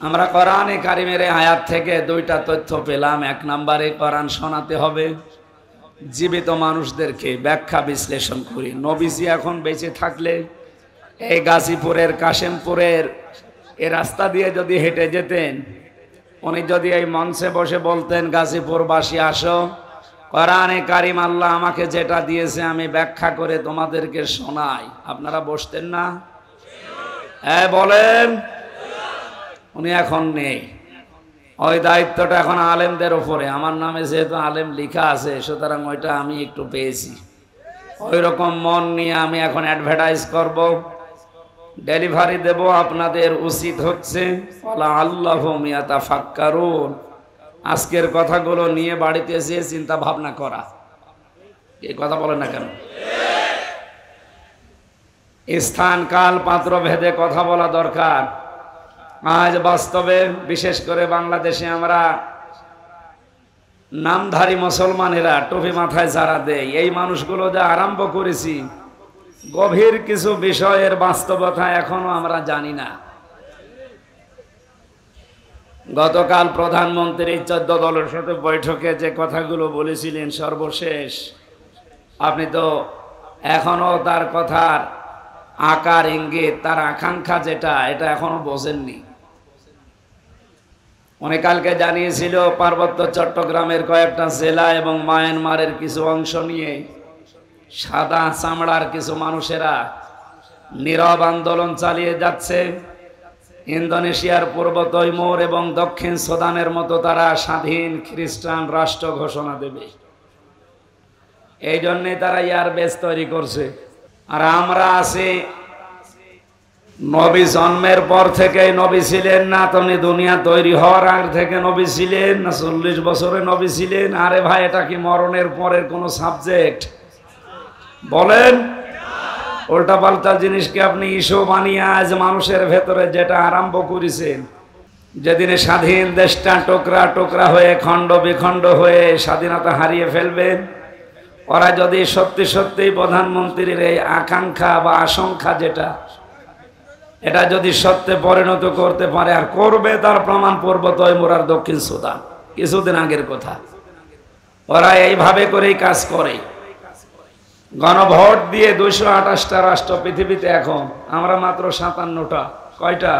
আমরা কোরআনে কারিমের আয়াত থেকে দুইটা তথ্য পেলাম। এক নম্বরে কোরআন শোনাতে হবে, জীবিত মানুষদেরকে ব্যাখ্যা বিশ্লেষণ করি। নবীজি এখন বেঁচে থাকলে এই গাজীপুরের কাশেমপুরের এই রাস্তা দিয়ে যদি হেঁটে যেতেন, উনি যদি এই মঞ্চে বসে বলতেন, গাজীপুরবাসী আসো, কোরআনে কারিম আল্লাহ আমাকে যেটা দিয়েছে আমি ব্যাখ্যা করে তোমাদেরকে শোনাই, আপনারা বসতেন না? হ্যাঁ বলেন। উনি এখন নেই, ওই দায়িত্বটা এখন আলেমদের উপরে। আমার নামে যেহেতু আলেম লেখা আছে, সুতরাং ওইটা আমি একটু পেয়েছি। ওই রকম মন নিয়ে আমি এখন অ্যাডভার্টাইজ করব, ডেলিভারি দেব। আপনাদের উচিত হচ্ছে আল্লাহুম ইয়াতাফাক্কারুন, আজকের কথাগুলো নিয়ে বাড়িতে এসে চিন্তা ভাবনা করা। এই কথা বলেন না কেন? স্থান কাল পাত্র ভেদে কথা বলা দরকার। আজ বাস্তবে বিশেষ করে বাংলাদেশে আমরা নামধারী মুসলমানেরা টুপি মাথায় যারা দেয়, এই মানুষগুলো যা আরম্ভ করেছি, গভীর কিছু বিষয়ের বাস্তবতা এখনো আমরা জানি না। গতকাল প্রধানমন্ত্রী 14 দলের সাথে বৈঠকে যে কথাগুলো বলেছিলেন সর্বশেষ, আপনি তো এখনো তার কথার আকার ইঙ্গিত, তার আকাঙ্ক্ষা যেটা, এটা এখনো বোঝেননি। উনি কালকে জানিয়েছিল পার্বত্য চট্টগ্রামের কয়েকটা জেলা এবং মায়ানমারের কিছু অংশ নিয়ে সাদা চামড়ার কিছু মানুষেরা নীরব আন্দোলন চালিয়ে যাচ্ছে। ইন্দোনেশিয়ার পূর্ব তৈমুর এবং দক্ষিণ সুদানের মতো তারা স্বাধীন খ্রিস্টান রাষ্ট্র ঘোষণা দেবে, এই জন্যে তারা এয়ারবেস তৈরি করছে। আর আমরা আছি নবী জন্মের পর থেকে নবী ছিলেন না, তুমি দুনিয়া তৈরি হওয়ার আগ থেকে নবী ছিলেন না, 40 বছরে নবী ছিলেন? আরে ভাই, এটা কি মরণের পরের কোনো সাবজেক্ট? বলেন। উল্টা পাল্টা জিনিসকে আপনি ইস্যু বানিয়ে আজ মানুষের ভেতরে যেটা আরম্ভ করেছেন, যেদিনে স্বাধীন দেশটা টুকরা টুকরা হয়ে খণ্ড বিখণ্ড হয়ে স্বাধীনতা হারিয়ে ফেলবেন, ওরা যদি সত্যি সত্যি প্রধানমন্ত্রীর এই আকাঙ্ক্ষা বা আশঙ্কা যেটা, এটা যদি সত্যে পরিণত করতে পারে, আর করবে, তার প্রমাণ পূর্ব তৈমুর আর দক্ষিণ সুদান, কিছুদিন আগের কথা। ওরা এইভাবে করেই কাজ করে। গণভোট দিয়ে 228টা রাষ্ট্র পৃথিবীতে, এখন আমরা মাত্র 57টা। কয়টা?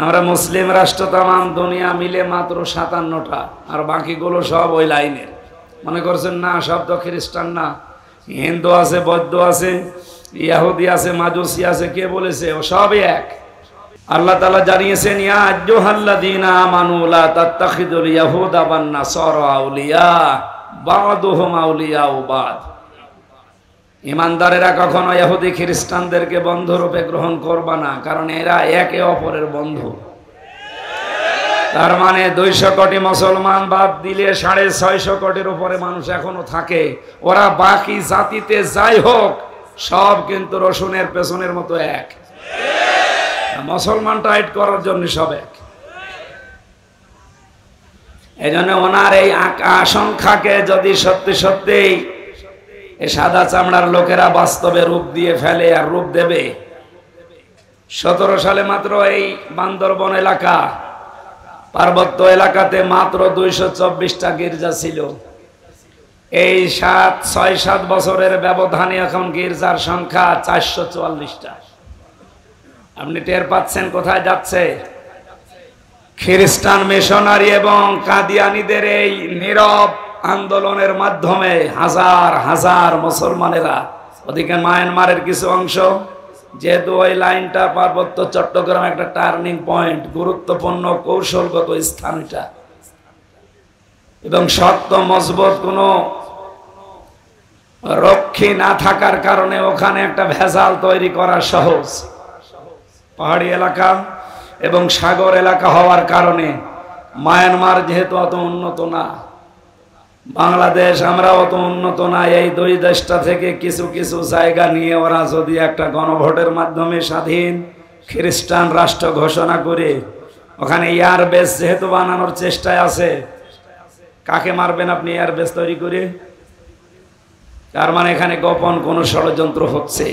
আমরা মুসলিম রাষ্ট্র তামাম দুনিয়া মিলে মাত্র 57টা, আর বাকিগুলো সব ওই লাইনের। মনে করছেন না সব তো খ্রিস্টান না, হিন্দু আছে, বৌদ্ধ আছে, ইহুদি আছে, মাজুসি আছে, কে বলেছে? ও সবই এক। আল্লাহ তাআলা জানিয়েছেন, ইয়া আইয়ুহাল্লাযীনা আমানু লা তাত্তাখিযুল ইয়াহুদা ওয়ান নাসারা আউলিয়া বা'দুহুম আউলিয়াউ বা'দ। ইমানদারেরা কখনো ইহুদি খ্রিস্টানদেরকে বন্ধুরূপে গ্রহণ করবা না, কারণ এরা একে অপরের বন্ধু। তার মানে 200 কোটি মুসলমান বাদ দিলে 650 কোটির উপরে মানুষ এখনো থাকে। ওরা বাকি জাতিতে যাই হোক, সব কিন্তু রসুনের পেছনের মতো এক। মুসলমান টাইট করার জন্য সব এক। এই জন্য ওনার এই আশঙ্কাকে যদি সত্যি সত্যি এই সাদা চামড়ার লোকেরা বাস্তবে রূপ দিয়ে ফেলে, আর রূপ দেবে। 17 সালে মাত্র এই বান্দরবন এলাকা, পার্বত্য এলাকাতে মাত্র 224টা গির্জা ছিল। এই 6-7 বছরের ব্যবধানে এখন গির্জার সংখ্যা 444টা। আপনি টের পাচ্ছেন কোথায় যাচ্ছে? খ্রিস্টান মিশনারি এবং কাদিয়ানীদের এই নীরব আন্দোলনের মাধ্যমে হাজার হাজার মুসলমানেরা, ওদিকে মায়ানমারের কিছু অংশ, যেহেতু ওই লাইনটা পার্বত্য চট্টগ্রাম একটা টার্নিং পয়েন্ট, গুরুত্বপূর্ণ কৌশলগত স্থান এটা, এবং শক্ত মজবুত কোনো রক্ষী না থাকার কারণে ওখানে একটা ভেজাল তৈরি করা সহজ। পাহাড়ি এলাকা এবং সাগর এলাকা হওয়ার কারণে মায়ানমার যেহেতু অত উন্নত না, বাংলাদেশ আমরা অত উন্নত না, এই দুই দেশটা থেকে কিছু কিছু জায়গা নিয়ে ওরা যদি একটা গণভোটের মাধ্যমে স্বাধীন খ্রিস্টান রাষ্ট্র ঘোষণা করে ওখানে এয়ারবেস যেহেতু বানানোর চেষ্টায় আছে, কাকে মারবেন আপনি এয়ারবেস তৈরি করে? তার মানে এখানে গোপন কোনো ষড়যন্ত্র হচ্ছে।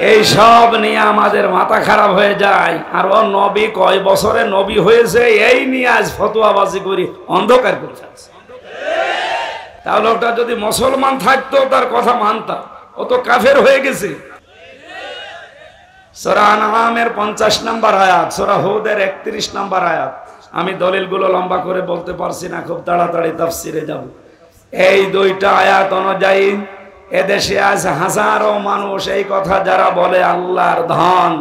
এই সব নিয়ে আমাদের মাথা খারাপ হয়ে যায়। আর ও নবী কয় বছরে নবী হয়েছে এই নিয়ে আজ ফতোয়াবাজি করি অন্ধকার করে ফেলছে। তাহলে ওটা যদি মুসলমান থাকতো তার কথা মানতাম, ও তো কাফের হয়ে গেছে। সূরা আনআমের 50 নম্বর আয়াত, সূরা হুদের 31 নম্বর আয়াত। আমি দলিলগুলো লম্বা করে বলতে পারছি না, খুব তাড়াতাড়ি তাফসিরে যাব। এই দুইটা আয়াত অনুযায়ী এদেশে আজ হাজারো মানুষ এই কথা যারা বলে আল্লাহর ধন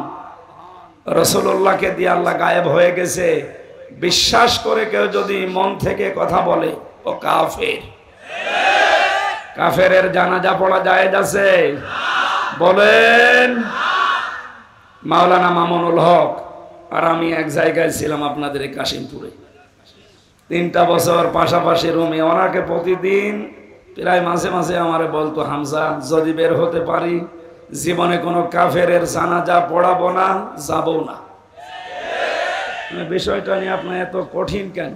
রাসূলুল্লাহকে দিয়ে আল্লাহ গায়েব হয়ে গেছে, বিশ্বাস করে কেউ যদি মন থেকে কথা বলে ও কাফের। কাফেরের জানাজা পড়া জায়েজ আছে? বলেন। মাওলানা মামুনুল হক আর আমি এক জায়গায় ছিলাম আপনাদের এই কাশিমপুরে, 3টা বছর পাশাপাশি রুমে। ওনাকে প্রতিদিন প্রায় মাঝে মাঝে আমারে বলতো, হামজা যদি বের হতে পারি জীবনে কোনো কাফেরের জানাজা পড়াবো না, যাবো না। বিষয়টা নিয়ে আপনার এত কঠিন কেন?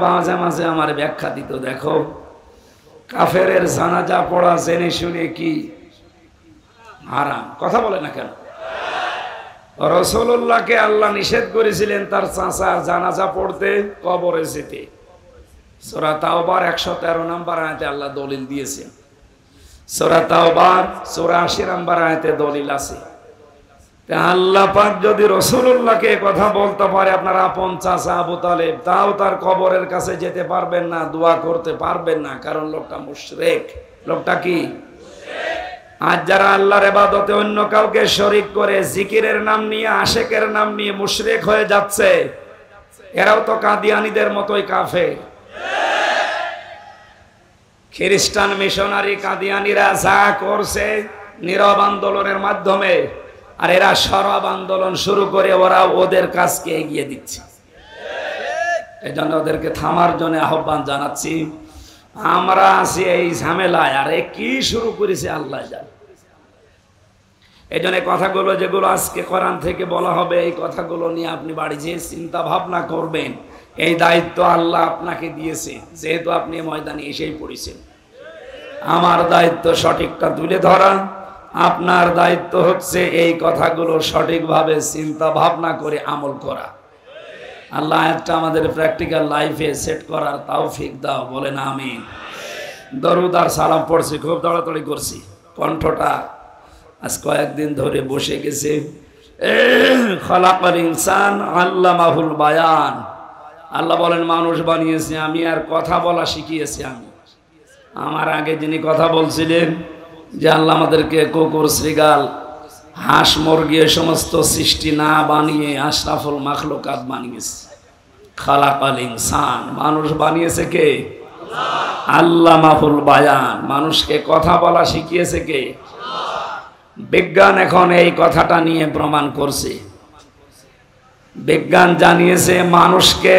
মাঝে মাঝে আমার ব্যাখ্যা দিত, দেখো কাফেরের জানাজা পড়া জেনে শুনে কি হারাম, কথা বলে না কেন? রাসূলুল্লাহকে আল্লাহ নিষেধ করেছিলেন তার চাচার জানাজা পড়তে, কবরে যেতে। সূরা তাওবার 113 নম্বর আয়াতে আল্লাহ দলিল দিয়েছেন। সূরা তাওবার 84 নম্বর আয়াতে দলিল আছে। আল্লাহ পাক যদি রাসূলুল্লাহকে কথা বলতে পারে আপনার আপন চাচা আবু তালেব, তাও তার কবরের কাছে যেতে পারবেন না, দোয়া করতে পারবেন না, কারণ লোকটা মুশরিক। লোকটা কি? আজ যারা আল্লাহর ইবাদতে অন্য কাউকে শরীক করে জিকিরের নাম নিয়ে, আশেকের নাম নিয়ে মুশরিক হয়ে যাচ্ছে, এরাও তো কাদিয়ানীদের মতোই কাফের। খ্রিস্টান মিশনারি কাদিয়ানীরা যা করছে নীরব আন্দোলনের মাধ্যমে, আর এরা সরব আন্দোলন শুরু করে ওরা ওদের কাজকে এগিয়ে দিচ্ছে। এই জন্য ওদেরকে থামার জন্য আহ্বান জানাচ্ছি। আমরা আছি এই ঝামেলায়, আর কি শুরু করেছে আল্লাহ জানে। এই জন্য কথাগুলো যেগুলো আজকে কোরআন থেকে বলা হবে, এই কথাগুলো নিয়ে আপনি বাড়ি যেয়ে চিন্তা ভাবনা করবেন। এই দায়িত্ব আল্লাহ আপনাকে দিয়েছে, যেহেতু আপনি ময়দানে এসেই পড়েছেন। আমার দায়িত্ব সঠিকটা তুলে ধরা, আপনার দায়িত্ব হচ্ছে এই কথাগুলো সঠিকভাবে চিন্তা ভাবনা করে আমল করা। আল্লাহ একটা আমাদের প্র্যাকটিক্যাল লাইফে সেট করার তৌফিক দাও, বলেন আমিন। দরুদ আর সালাম পড়ছি, খুব তাড়াতাড়ি করছি, কণ্ঠটা আজ কয়েকদিন ধরে বসে গেছে। খালাকাল ইনসান আল্লামাহুল বায়ান। আল্লাহ বলেন মানুষ বানিয়েছি আমি, আর কথা বলা শিখিয়েছি আমি। আমার আগে যিনি কথা বলছিলেন যে আল্লাহ আমাদেরকে কুকুর, শ্রীগাল, হাঁস, মুরগি এ সমস্ত সৃষ্টি না বানিয়ে আশরাফুল মাখলুকাত বানিয়েছে। খালাকাল ইনসান, মানুষ বানিয়েছে কে? আল্লামাহুল বায়ান, মানুষকে কথা বলা শিখিয়েছে কে? বিজ্ঞান এখন এই কথাটা নিয়ে প্রমাণ করছে। বিজ্ঞান জানিয়েছে মানুষকে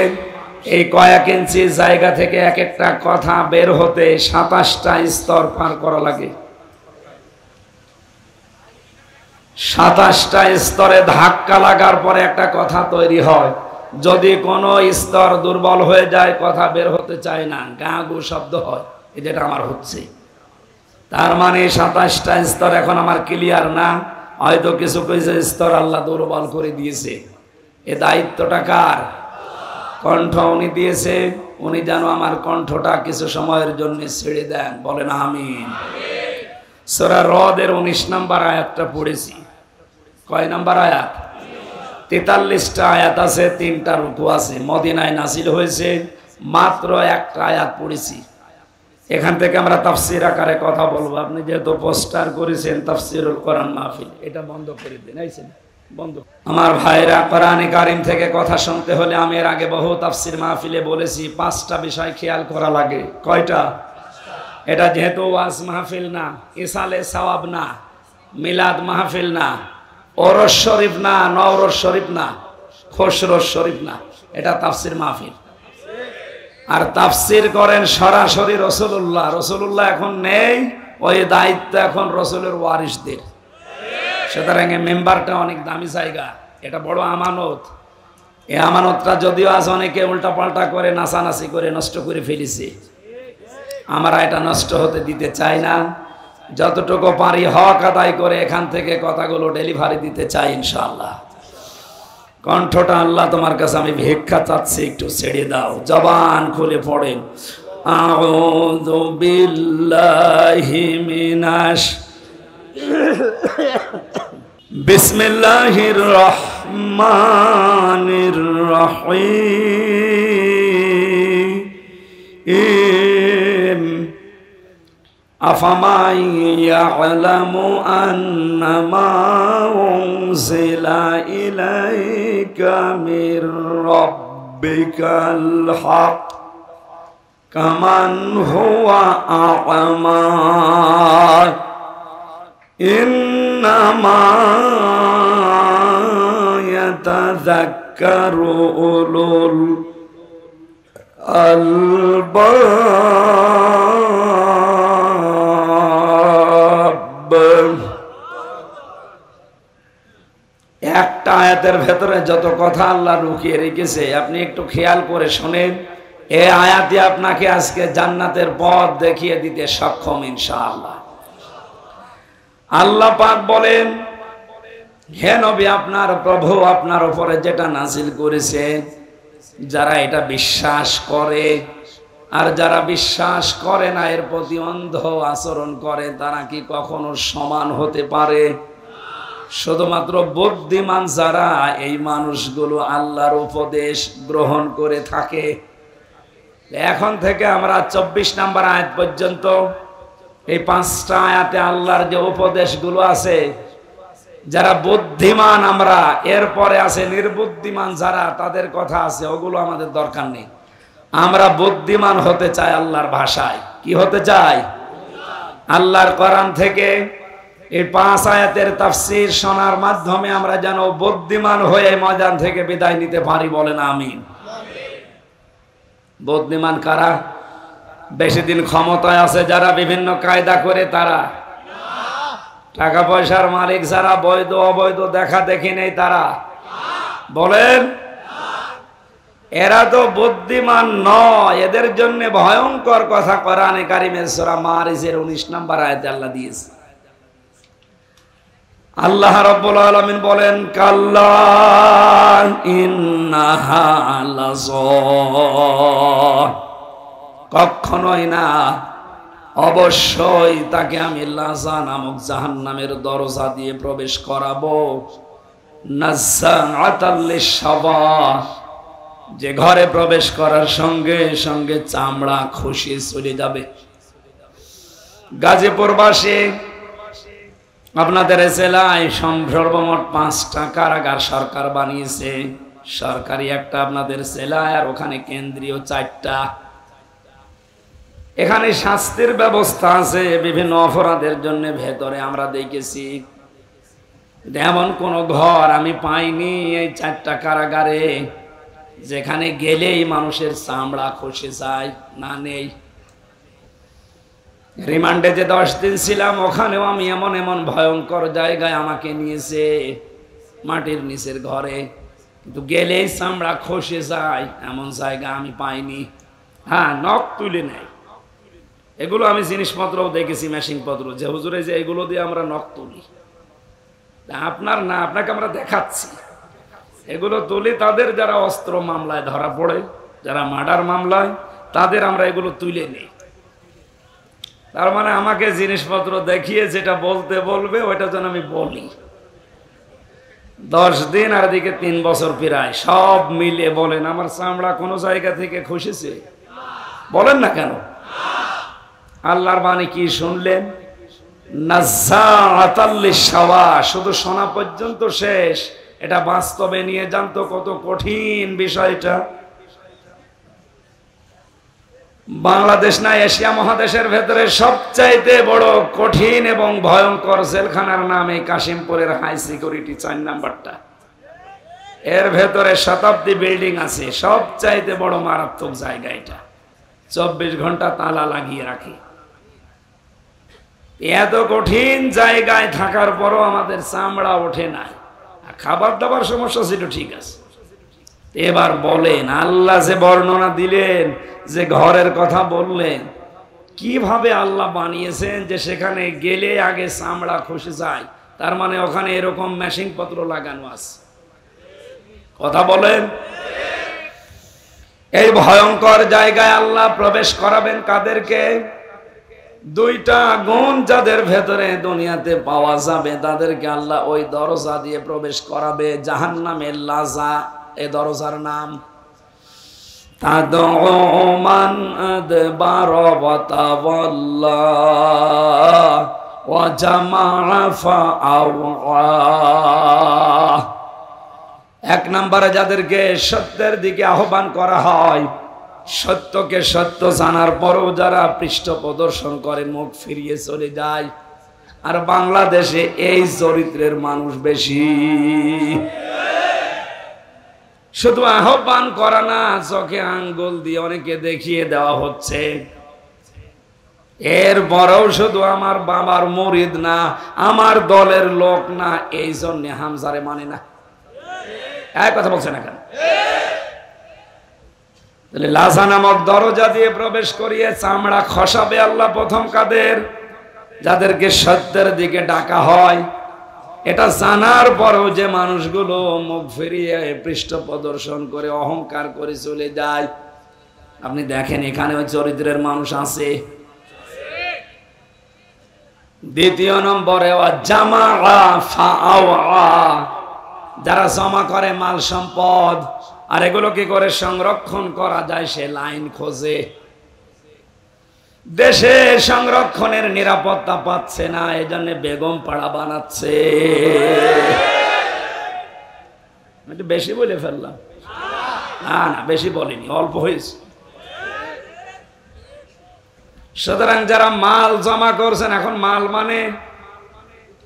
এই কয়েক ইঞ্চি জায়গা থেকে এক একটা কথা বের হতে 27টা স্তর পার করা লাগে। 27টা স্তরে ধাক্কা লাগার পরে একটা কথা তৈরি হয়। যদি কোনো স্তর দুর্বল হয়ে যায়, কথা বের হতে চায় না, গা গু শব্দ হয়। এই যেটা আমার হচ্ছে, তার মানে 27টা স্তর এখন আমার ক্লিয়ার না, হয়তো কিছু কিছু স্তর আল্লাহ দুর্বল করে দিয়েছে। এ দায়িত্বটা কার? কণ্ঠ উনি দিয়েছে, উনি যেন আমার কণ্ঠটা কিছু সময়ের জন্য ছেড়ে দেন, বলেন আমিন। সূরা রদের 19 নম্বর আয়াতটা পড়েছি। কয় নম্বর আয়াত? 43টা আয়াত আছে, 3টা রুকু আছে। মদিনায় নাজিল হয়েছে, মাত্র একটা আয়াত পড়েছি। এখান থেকে আমরা তাফসীর আকারে কথা বলবো। আপনি যেহেতু পোস্টার করেছেন তাফসীরুল কোরআন মাহফিল, এটা বন্ধ করে দিন। আইছেন বন্ধ। আমার ভাইরা, কোরআনে কারীম থেকে কথা শুনতে হলে আমি এর আগে বহু তাফসীর মাহফিলে বলেছি 5টা বিষয় খেয়াল করা লাগে। কয়টা? এটা যেহেতু ওয়াজ মাহফিল না, ইসালে সওয়াব না, মিলাদ মাহফিল না, ওরস শরীফ না, নওরস শরীফ না, খসরস শরীফ না, এটা তাফসীর মাহফিল। আর তাফসীর করেন সরাসরি রাসূলুল্লাহ। রাসূলুল্লাহ এখন নেই, ওই দায়িত্ব এখন রাসূলের ওয়ারিসদের। সুতরাং মেম্বারটা অনেক দামি জায়গা, এটা বড় আমানত। এই আমানতটা যদিও আজ অনেকে উল্টাপাল্টা করে নাচানাচি করে নষ্ট করে ফেলেছে, আমরা এটা নষ্ট হতে দিতে চাই না। যতটুকু পারি হক আদায় করে এখান থেকে কথাগুলো ডেলিভারি দিতে চাই ইনশাআল্লাহ। কণ্ঠটা আল্লাহ তোমার কাছে আমি ভিক্ষা চাচ্ছি, একটু ছেড়ে দাও, জবান খুলে পড়েন। আউযু বিল্লাহি মিনাশ বিসমিল্লাহির রহমানির রহিম। আফামান ইয়ালামু আন্নামা উনজিলা ইলাইকা মির রাব্বিকাল হক কামান হুয়া আ'মা ইন্নামা ইয়াতাযাক্কারু উলুল আলবাব। একটা আয়াতের ভেতরে যত কথা আল্লাহ লুকিয়ে রেখেছে আপনি একটু খেয়াল করে শোনেন। এই আয়াতে আপনাকে আজকে জান্নাতের পথ দেখিয়ে দিতে সক্ষম ইনশাআল্লাহ। আল্লাহ পাক বলেন, হে নবী, আপনার প্রভু আপনার উপরে যেটা নাজিল করেছে, যারা এটা বিশ্বাস করে আর যারা বিশ্বাস করে না, এর প্রতি অন্ধ আচরণ করে, তারা কি কখনো সমান হতে পারে? শুধুমাত্র বুদ্ধিমান যারা, এই মানুষগুলো আল্লাহর উপদেশ গ্রহণ করে থাকে। এখন থেকে আমরা 24 নম্বর আয়াত পর্যন্ত এই 5টা আয়াতে আল্লাহর যে উপদেশগুলো আছে, যারা বুদ্ধিমান আমরা, এরপরে আছে নির্বুদ্ধিমান যারা, তাদের কথা আছে, ওগুলো আমাদের দরকার নেই। আমরা বুদ্ধিমান হতে চাই আল্লাহর ভাষায়। কি হতে চাই? আল্লাহর কোরআন থেকে এই 5 আয়াতের তাফসীর শোনার মাধ্যমে আমরা যেন বুদ্ধিমান হয়ে ময়দান থেকে বিদায় নিতে পারি। বলেন আমিন। বুদ্ধিমান কারা? বেশি দিন ক্ষমতায় আছে যারা, বিভিন্ন কায়দা করে তারা, টাকা পয়সার মালিক যারা, বৈধ অবৈধ দেখা দেখি নেই তারা। বলেন, এরা তো বুদ্ধিমান নয়। এদের জন্য ভয়ঙ্কর কথা কোরআনে কারিমের সূরা মারিজের 19 নম্বর আয়াতে আল্লাহ দিয়েছে। আল্লাহ রাব্বুল আলামিন বলেন, কাল্লা ইন্নাহা লাযা, কখনোই না, অবশ্যই তাকে আমি লাযা নামক জাহান্নামের দরজা দিয়ে প্রবেশ করাবো। নাযাআতাল লিশাওয়া, যে ঘরে প্রবেশ করার সঙ্গে সঙ্গে চামড়া খসে চলে যাবে। গাজীপুরবাসী, আপনাদের জেলায় সর্বমোট 5টা কারাগার সরকার বানিয়েছে। সরকারি একটা আপনাদের জেলায়, আর ওখানে কেন্দ্রীয় 4টা। এখানে শাস্তির ব্যবস্থা আছে বিভিন্ন অপরাধের জন্য। ভেতরে আমরা দেখেছি এমন কোন ঘর আমি পাইনি এই 4টা কারাগারে যেখানে গেলেই মানুষের চামড়া খসে যায়, না নেই। রিমান্ডে যে 10 দিন ছিলাম, ওখানেও আমি এমন এমন ভয়ঙ্কর জায়গায় আমাকে নিয়েছে, মাটির নিচের ঘরে, কিন্তু গেলেই চামড়া খসে যায় এমন জায়গা আমি পাইনি। হ্যাঁ, নখ তুলে নেয়, এগুলো আমি জিনিসপত্রও দেখেছি, মেশিন পত্র, যে হুজুরে যে এগুলো দিয়ে আমরা নখ তুলি। আপনার না, আপনাকে আমরা দেখাচ্ছি। এগুলো তুলি তাদের যারা অস্ত্র মামলায় ধরা পড়ে, যারা মার্ডার মামলায়, তাদের আমরা এগুলো তুলে নেই। তার মানে আমাকে জিনিসপত্র দেখিয়ে যেটা বলতে বলবে ওইটা যেন আমি বলি। 10 দিন আর দিকে 3 বছর প্রায়, সব মিলে বলেন আমার চামড়া কোনো জায়গা থেকে খসেছে? বলেন না কেন? আল্লাহর বাণী কি শুনলেন? নাযাআতাল লিশাওয়া, শুধু শোনা পর্যন্ত শেষ। এটা বাস্তবে নিয়ে যান তো কত কঠিন বিষয়টা। বাংলাদেশ না, এশিয়া মহাদেশের ভেতরে সবচাইতে বড় কঠিন এবং ভয়ঙ্কর জেলখানার নাম এই কাশিমপুরের হাই সিকিউরিটি 4 নাম্বারটা। এর ভেতরে শতাব্দী বিল্ডিং আছে, সবচাইতে বড় মারাত্মক জায়গা এটা। 24 ঘন্টা তালা লাগিয়ে রাখে। এত কঠিন জায়গায় থাকার পরও আমাদের চামড়া ওঠে না। খাবার দাবার সমস্যা ছিল, ঠিক আছে। এবার বলেন, আল্লাহ যে বর্ণনা দিলেন, যে ঘরের কথা বললেন, কিভাবে আল্লাহ বানিয়েছেন যে সেখানে গেলে আগে চামড়া খসে যায়, তার মানে ওখানে এরকম মেশিন পত্র লাগানো আছে। কথা বলেন। এই ভয়ঙ্কর জায়গায় আল্লাহ প্রবেশ করাবেন কাদেরকে? দুইটা গুণ যাদের ভেতরে দুনিয়াতে পাওয়া যাবে তাদেরকে আল্লাহ ওই দরজা দিয়ে প্রবেশ করাবে। জাহান্নামের লাজা, এই দরজার নাম তাদউ মান আদবার ওয়া তাওয়াল্লা ওয়া জামা ফাআওয়া। এক নম্বরে যাদেরকে সত্যের দিকে আহ্বান করা হয়, সত্যকে সত্য জানার পরও যারা পৃষ্ঠ প্রদর্শন করে, মুখ ফিরিয়ে চলে যায়। আর বাংলাদেশে এই চরিত্রের মানুষ বেশি। শুধু আহ্বান করা না, চোখে আঙ্গুল দিয়ে অনেকে দেখিয়ে দেওয়া হচ্ছে। এরপরেও শুধু আমার বাবার মুরিদ না, আমার দলের লোক না, এই জন্য হামজারে মানে না। এক কথা বলছে না কেন? লাজা নামক দরজা দিয়ে প্রবেশ করিয়ে চামড়া খসাবে আল্লাহ প্রথম কাদের? যাদেরকে সত্যের দিকে ডাকা হয়। এটা জানার পরও যে মানুষগুলো মুখ ফিরিয়ে পৃষ্ঠ প্রদর্শন করে অহংকার করে চলে যায়, আপনি দেখেন এখানে ওই চরিত্রের মানুষ আছে। দ্বিতীয় নম্বরে জামা ফাআওয়া, যারা জমা করে মাল সম্পদ আর এগুলো কি করে সংরক্ষণ করা যায় সে লাইন খোঁজে। দেশে সংরক্ষণের নিরাপত্তা পাচ্ছে না, এই জন্য বেগম পাড়া বানাচ্ছে। একটু বেশি বলে ফেললাম? না না, বেশি বলিনি, অল্প হয়েছে। সুতরাং যারা মাল জমা করছেন, এখন মাল মানে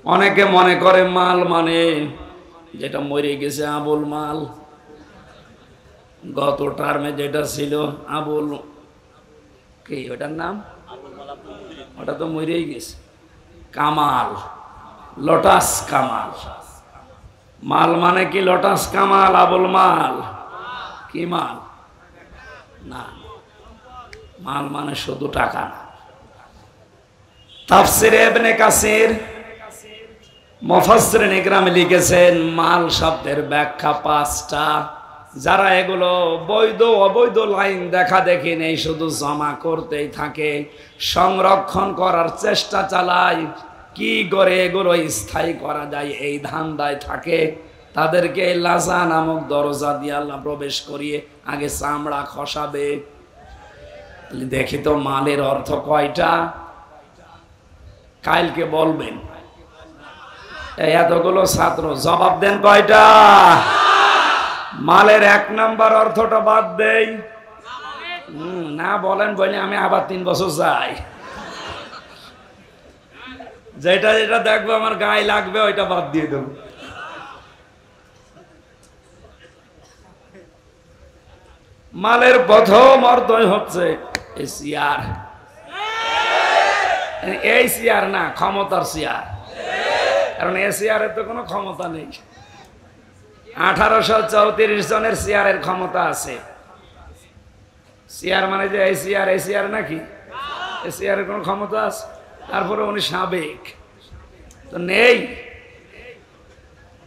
অনেকে মনে করে মাল মানে যেটা মরে গেছে আবুল মাল, গত টার্মে যেটা ছিল আবুল কি ওটার নাম, ওটা তো মরেই গেছে। কামাল, লোটাস কামাল। মাল মানে কি লোটাস কামাল, আবুল মাল? কি মাল? না, মাল মানে শুধু টাকা না। তাফসিরে ইবনে কাসির মুফাসসিরিন ইকরাম লিখেছেন মাল শব্দের ব্যাখ্যা 5টা। যারা এগুলো বৈধ অবৈধ লাইন দেখা দেখি নেই, শুধু জমা করতেই থাকে, সংরক্ষণ করার চেষ্টা চালায়, কি করে এগুলো স্থায়ী করা যায় এই ধান্দায় থাকে, তাদেরকে লাজা নামক দরজা দিয়ে আল্লাহ প্রবেশ করিয়ে আগে চামড়া খসাবে। দেখি তো মালের অর্থ কয়টা? কালকে বলবেন। এতগুলো ছাত্র জবাব দেন কয়টা? মালের 1 নাম্বার অর্থটা বাদ দেই। না বলেন বলে আমি আবার 3 বছর যাই। যেটা যেটা দেখবো আমার গায়ে লাগবে ওইটা বাদ দিয়ে দেব। মালের প্রথম অর্থই হচ্ছে চেয়ার। এই চেয়ার না, ক্ষমতার চেয়ার। কারণ এই চেয়ারের তো কোনো ক্ষমতা নেই। 1834 জনের চেয়ারের ক্ষমতা আছে। চেয়ার মানে যে এই চেয়ার নাকি? এই চেয়ারের কোনো ক্ষমতা আছে? তারপরে উনি সাবেক তো নেই।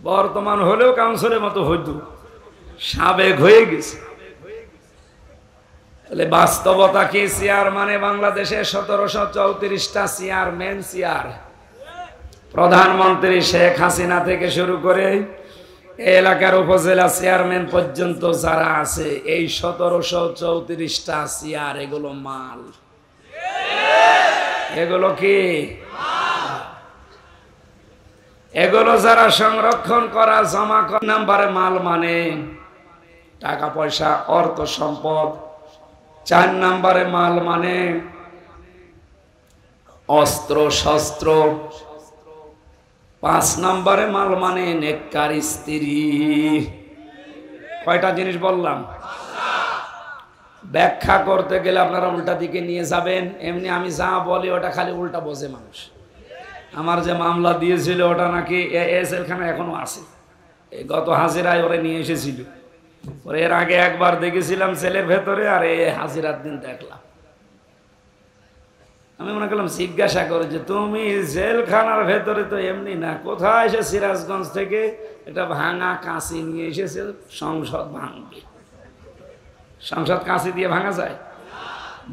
বর্তমান হলেও কাউন্সিলের মতো হইতো, সাবেক হয়ে গেছে। তাহলে বাস্তবতা কি? চেয়ার মানে বাংলাদেশে 1734টা চেয়ার, মেন চেয়ার। প্রধানমন্ত্রী শেখ হাসিনা থেকে শুরু করে এলাকার উপজেলা চেয়ারম্যান পর্যন্ত যারা আছে, এই 1734টা চেয়ার, এগুলো মাল। এগুলো কি? এগুলো যারা সংরক্ষণ করা জমা করা নাম্বারে মাল মানে টাকা পয়সা, অর্থ সম্পদ। 4 নাম্বারে মাল মানে অস্ত্র শস্ত্র। 5 নাম্বারে মাল মানে নেককার স্ত্রী। কয়টা জিনিস বললাম? ব্যাখ্যা করতে গেলে আপনারা উল্টা দিকে নিয়ে যাবেন। এমনি আমি যা বলি ওটা খালি উল্টা বোঝে মানুষ। আমার যে মামলা দিয়েছিল ওটা নাকি জেলখানা এখনো আছে। গত হাজিরায় ওরে নিয়ে এসেছিল। ওরে এর আগে একবার দেখেছিলাম ছেলের ভেতরে, আর এই হাজিরার দিন দেখলাম। আমি মনে করলাম জিজ্ঞাসা করে যে তুমি জেলখানার ভেতরে তো এমনি না, কোথায় এসে সিরাজগঞ্জ থেকে একটা ভাঙা কাঁচি নিয়ে এসেছে, সংসদ ভাঙবে। সংসদ কাঁচি দিয়ে ভাঙা যায়?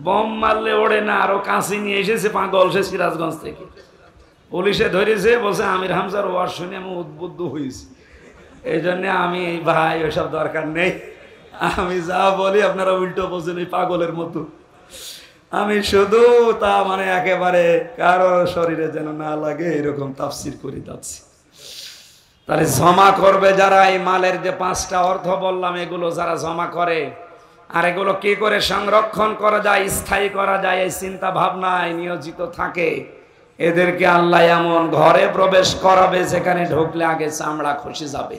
বম মারলে ওড়ে না, আরো কাঁচি নিয়ে এসেছে পাগল সে সিরাজগঞ্জ থেকে। পুলিশে ধরেছে, বলছে আমির হামজার ওয়াজ শুনে আমি উদ্বুদ্ধ হয়েছি, এই জন্য আমি ভাই ওইসব দরকার নেই, আমি যা বলি আপনারা উল্টো বোঝেন এই পাগলের মতো। আমি শুধু তা মানে একেবারে কারো শরীরে যেন না লাগে এরকম তাফসির করে যাচ্ছি। তাহলে জমা করবে যারা, এই মালের যে 5টা অর্থ বললাম এগুলো যারা জমা করে, আর এগুলো কি করে সংরক্ষণ করা যায়, স্থায়ী করা যায়, এই চিন্তা ভাবনায় নিয়োজিত থাকে, এদেরকে আল্লাহ এমন ঘরে প্রবেশ করাবে যেখানে ঢুকলে আগে চামড়া খসে যাবে।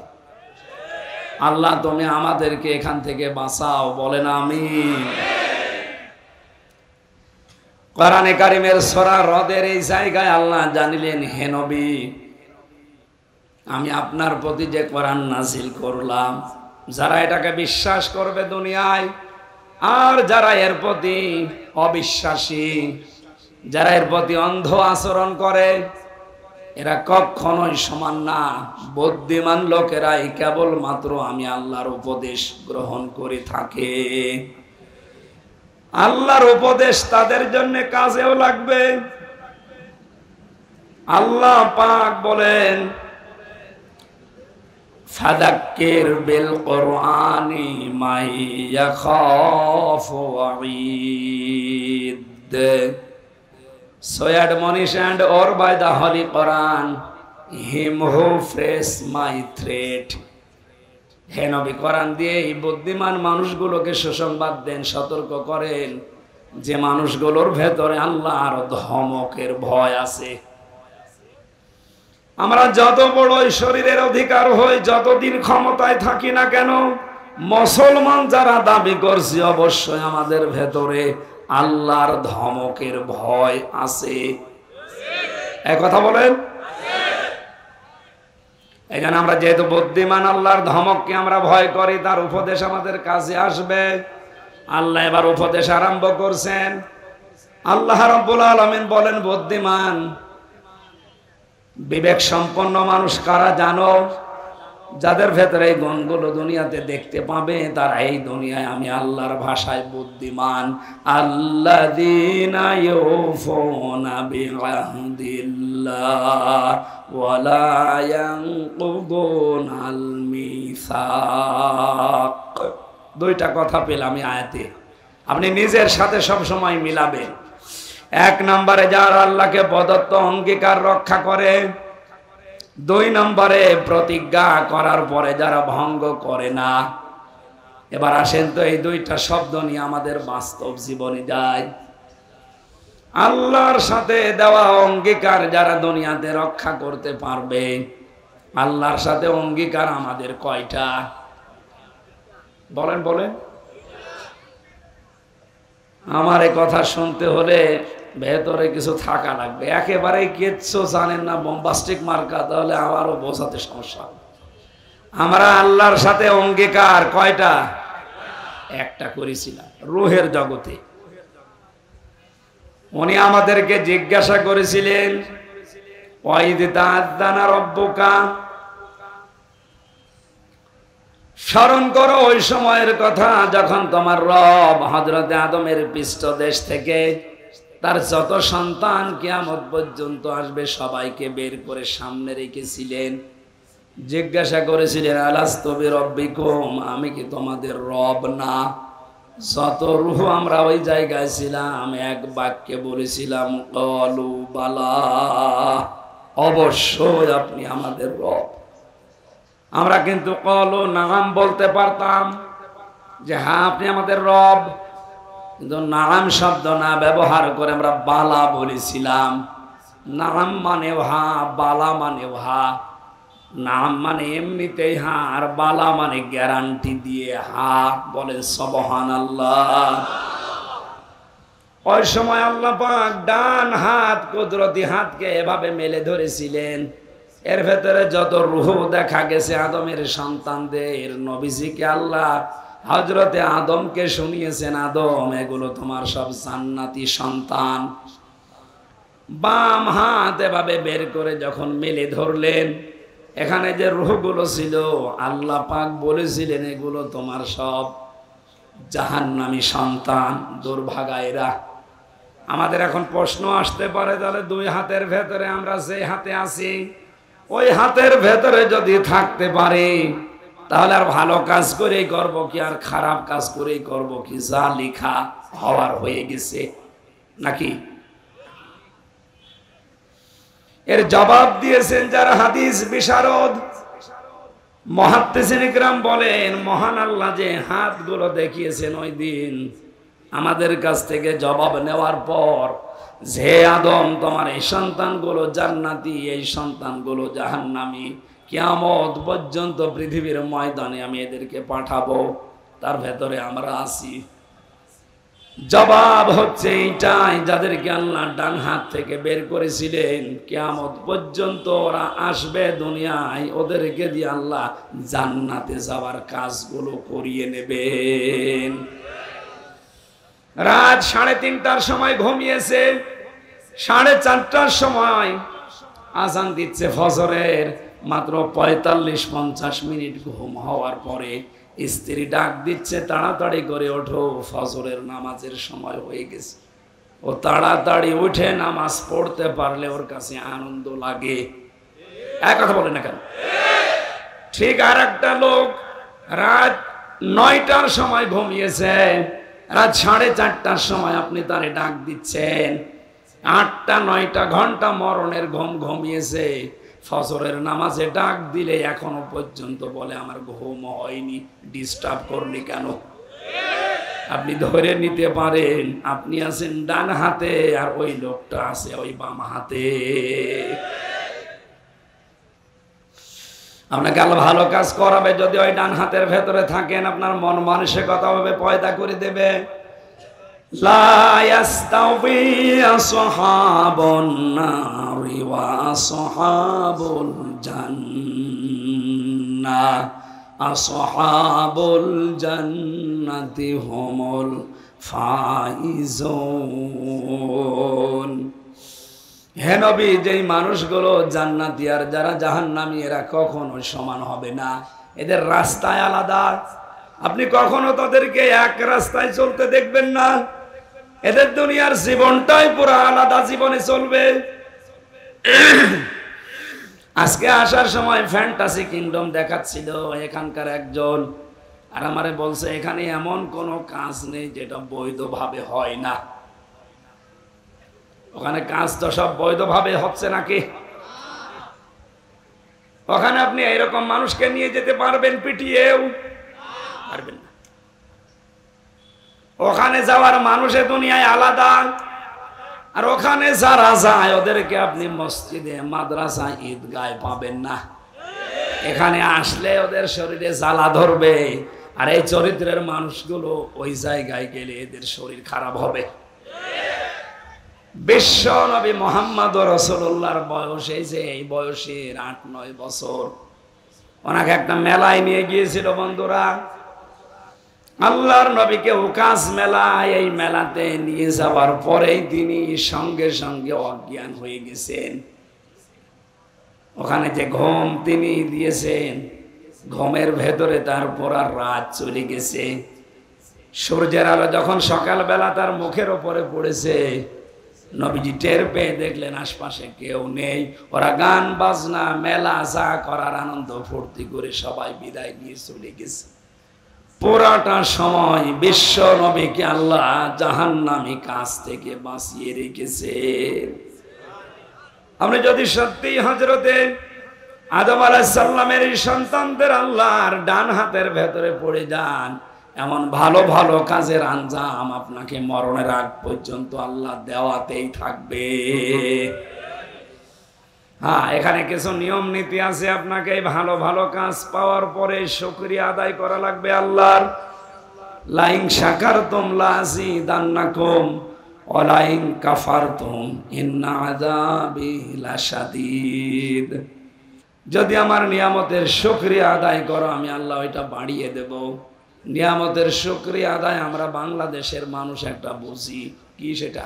আল্লাহ তুমি আমাদেরকে এখান থেকে বাঁচাও, বলেন আমিন। কোরআনে কারিমের সূরা রদের এই জায়গায় আল্লাহ জানিলেন, হে নবী, আমি আপনার প্রতি যে কোরআন নাজিল করলাম, যারা এটাকে বিশ্বাস করবে দুনিয়ায়, আর যারা এর প্রতি অবিশ্বাসী, যারা এর প্রতি অন্ধ আচরণ করে, এরা কখনোই সমান না। বুদ্ধিমান লোকেরাই কেবলমাত্র আমি আল্লাহর উপদেশ গ্রহণ করে থাকে। আল্লাহর উপদেশ তাদের জন্য কাজেও লাগবে। আল্লাহ পাক বলেন, ফাদাক্কির বিল কুরআনি মান ইয়াখাফু ওয়াঈদ। So admonish and or by the Holy Quran him who face my threat. হে নবী, কোরআন দিয়ে এই বুদ্ধিমান মানুষগুলোকে সুসংবাদ দেন, সতর্ক করেন যে মানুষগুলোর ভেতরে আল্লাহর ধমকের ভয় আছে। আমরা যত বড় শরীরের অধিকার হই, যতদিন ক্ষমতায় থাকি না কেন, মুসলমান যারা দাবি করছি, অবশ্যই আমাদের ভেতরে আল্লাহর ধমকের ভয় আছে। এই কথা বলেন। এখানে আমরা যেহেতু বুদ্ধিমান, আল্লাহর ধমককে আমরা ভয় করি, তার উপদেশ আমাদের কাছে আসবে। আল্লাহ এবার উপদেশ আরম্ভ করছেন। আল্লাহ রাব্বুল আলামিন বলেন, বুদ্ধিমান বিবেক সম্পন্ন মানুষ কারা জানো? যাদের ভেতরে এই গুণগুলো দুনিয়াতে দেখতে পাবে, তারা এই দুনিয়ায় আমি আল্লাহর ভাষায় বুদ্ধিমান। আল্লাযীনা ইউফুনা বিআহদিল্লাহ ওয়া লা ইয়ানকুদুনাল মিসাক। দুইটা কথা পেলাম এই আয়াতে, আপনি নিজের সাথে সব সময় মিলাবেন। 1 নম্বরে যারা আল্লাহকে প্রদত্ত অঙ্গীকার রক্ষা করে, 2 নম্বরে প্রতিজ্ঞা করার পরে যারা ভঙ্গ করে না। এবার আসেন তো এই 2টা শব্দ নিয়ে আমাদের বাস্তব জীবনে যায়। আল্লাহর সাথে দেওয়া অঙ্গীকার যারা দুনিয়াতে রক্ষা করতে পারবে, আল্লাহর সাথে অঙ্গীকার আমাদের কয়টা? বলেন বলেন। আমার এই কথা শুনতে হলে ভেতরে কিছু থাকা লাগবে। একেবারেই কিচ্ছু জানেন না, বোম্বাস্টিক মার্কা, তাহলে আবারও বোঝাতে সমস্যা। আমরা আল্লাহর সাথে অঙ্গীকার কয়টা? একটা করেছিলাম রূহের জগতে। উনি আমাদেরকে জিজ্ঞাসা করেছিলেন, ওয়াইদ তাআযানা রাব্বুকা, স্মরণ করো ওই সময়ের কথা যখন তোমার রব হযরত আদমের পৃষ্ঠদেশ থেকে তার যত সন্তান কিয়ামত পর্যন্ত আসবে সবাইকে বের করে সামনে রেখেছিলেন। জিজ্ঞাসা করেছিলেন, আলাস্তু বিরব্বিকুম, আমি কি তোমাদের রব না? যত রূহ আমরা ওই জায়গায় ছিলাম, এক বাক্যে বলেছিলাম, ক্বালু বালা, অবশ্যই আপনি আমাদের রব। আমরা কিন্তু ক্বালু নাম বলতে পারতাম যে হ্যাঁ আপনি আমাদের রব, কিন্তু নাম শব্দ না ব্যবহার করে আমরা বালা বলেছিলাম। নাম মানে হা, বালা মানে হা। নাম মানে এমনিতেই হা, আর বালা মানে গ্যারান্টি দিয়ে হা। বলেন সুবহানাল্লাহ। ওই সময় আল্লাহ পাক ডান হাত, কুদরতি হাতকে এভাবে মেলে ধরেছিলেন। এর ভেতরে যত রূহ দেখা গেছে আদমের সন্তানদের, নবীজিকে আল্লাহ হযরতে আদমকে শুনিয়েছেন, আদম এগুলো তোমার সব জান্নাতি সন্তান। বাম হাত এভাবে বের করে যখন মেলে ধরলেন, এখানে যে রূহগুলো ছিল আল্লাহ পাক বলেছিলেন এগুলো তোমার সব জাহান্নামী সন্তান, দুর্ভাগা এরা। আমাদের এখন প্রশ্ন আসতে পারে, তাহলে দুই হাতের ভেতরে আমরা যে হাতে আছি ওই হাতের ভেতরে যদি থাকতে পারি তাহলে আর ভালো কাজ করেই করব কি আর খারাপ কাজ করেই করব কি? যা লেখা হওয়ার হয়ে গেছে নাকি? এর জবাব দিয়েছেন যারা হাদিস বিশারদ, মুহাদ্দিসিন ইকরাম বলেন, মহান আল্লাহ যে হাতগুলো দেখিয়েছেন ওই দিন আমাদের কাছ থেকে জবাব নেওয়ার পর, যে আদম তোমার এই সন্তানগুলো জান্নাতি, এই সন্তানগুলো জাহান্নামী, কিয়ামত পর্যন্ত পৃথিবীর ময়দানে আমি এদেরকে পাঠাবো, তার ভেতরে আমরা আছি। জবাব হচ্ছে এইটাই, যাদেরকে আল্লাহ ডান হাত থেকে বের করেছিলেন কিয়ামত পর্যন্ত ওরা আসবে দুনিয়ায়, ওদেরকে দিয়ে আল্লাহ জান্নাতে যাওয়ার কাজগুলো করিয়ে নেবেন। রাত 3:30টার সময় ঘুমিয়েছে, 4:30টার সময় আজান দিচ্ছে ফজরের, মাত্র 45-50 মিনিট ঘুম হওয়ার পরে স্ত্রী ডাক দিচ্ছে, তাড়াতাড়ি করে ওঠো, ফজরের নামাজের সময় হয়ে গেছে। ও তাড়াতাড়ি উঠে নামাজ পড়তে পারলে ওর কাছে আনন্দ লাগে। এক কথা বলে না কেন? ঠিক আর একটা লোক রাত 9টার সময় ঘুমিয়েছে, রাত 4:30টার সময় আপনি তারে ডাক দিচ্ছেন, 8টা-9টা ঘন্টা মরণের ঘুম ঘুমিয়েছে, ফজরের নামাজে ডাক দিলে এখনো পর্যন্ত বলে আমার ঘুম হয়নি, ডিস্টার্ব করলি কেন? আপনি ধরে নিতে পারেন আপনি আছেন ডান হাতে আর ওই লোকটা আছে ওই বাম হাতে। আপনাকে আল্লাহ ভালো কাজ করাবে যদি ওই ডান হাতের ভেতরে থাকেন, আপনার মন মানসিকতা ভাবে পয়দা করে দেবে। লা ইয়াস্তাউই আসহাবুন নারি ওয়া আসহাবুল জান্নাহ, আসহাবুল জান্নাতি হুমুল ফাইজুন। হে নবী, যেই মানুষগুলো জান্নাতি আর যারা জাহান্নামী এরা কখনো সমান হবে না, এদের রাস্তায় আলাদা। আপনি কখনো তাদেরকে এক রাস্তায় চলতে দেখবেন না, এদের দুনিয়ার জীবনটাই পুরো আলাদা জীবনে চলবে। আজকে আসার সময় ফ্যান্টাসি কিংডম দেখাচ্ছিল এখানকার একজন, আর আমারে বলছে এখানে এমন কোনো কাজ নেই যেটা বৈধভাবে হয় না। ওখানে কাজ তো সব বৈধভাবে হচ্ছে নাকি? ওখানে আপনি এরকম মানুষকে নিয়ে যেতে পারবেন পিটিয়েও? পারবেন না। ওখানে যাওয়ার মানুষের দুনিয়ায় আলাদা, আর ওখানে যারা যায় ওদেরকে আপনি মসজিদে, মাদ্রাসা, ঈদগায় পাবেন না। এখানে আসলে ওদের শরীরে জ্বালা ধরবে, আর এই চরিত্রের মানুষগুলো ওই জায়গায় গেলে এদের শরীর খারাপ হবে। বিশ্ব নবী মুহাম্মদ রাসূলুল্লাহর বয়স এই যে এই বয়সের 8-9 বছর, ওনাকে একটা মেলায় নিয়ে গিয়েছিল বন্ধুরা। আল্লাহর নবীকে উকাস মেলায়, এই মেলাতে নিয়ে যাওয়ার পরেই তিনি সঙ্গে সঙ্গে অজ্ঞান হয়ে গেছেন। ওখানে যে ঘুম তিনি দিয়েছেন, ঘুমের ভেতরে তারপর আর রাত চলে গেছে। সূর্যের আলো যখন সকালবেলা তার মুখের ওপরে পড়েছে, নবীজি টের পেয়ে দেখলেন আশপাশে কেউ নেই। ওরা গান বাজনা, মেলা যা করার আনন্দ ফুর্তি করে সবাই বিদায় নিয়ে চলে গেছে। পুরাটা সময় বিশ্ব নবীকে আল্লাহ জাহান্নামী কাজ থেকে বাঁচিয়ে রেখেছে। আপনি যদি সত্যি হযরতে আদম আলাইহিস সালামের সন্তানদের আল্লাহর ডান হাতের ভেতরে পড়ে যান, এমন ভালো ভালো কাজের আঞ্জাম আপনাকে মরণের আগ পর্যন্ত আল্লাহ দেওয়াতেই থাকবে। হ্যাঁ, এখানে কিছু নিয়ম নীতি আছে। আপনাকে ভালো ভালো কাজ পাওয়ার পরে শুকরিয়া আদায় করা লাগবে আল্লাহর। লাইন শাকারতুম লাযিদান্নাকুম ওয়া লাইন কাফারতুম ইন্না আযাবি লাশাদীদ। যদি আমার নিয়ামতের শুকরিয়া আদায় করো আমি আল্লাহ ওইটা বাড়িয়ে দেব। নিয়ামতের শুকরিয়া আদায় আমরা বাংলাদেশের মানুষ একটা বুঝি কি, সেটা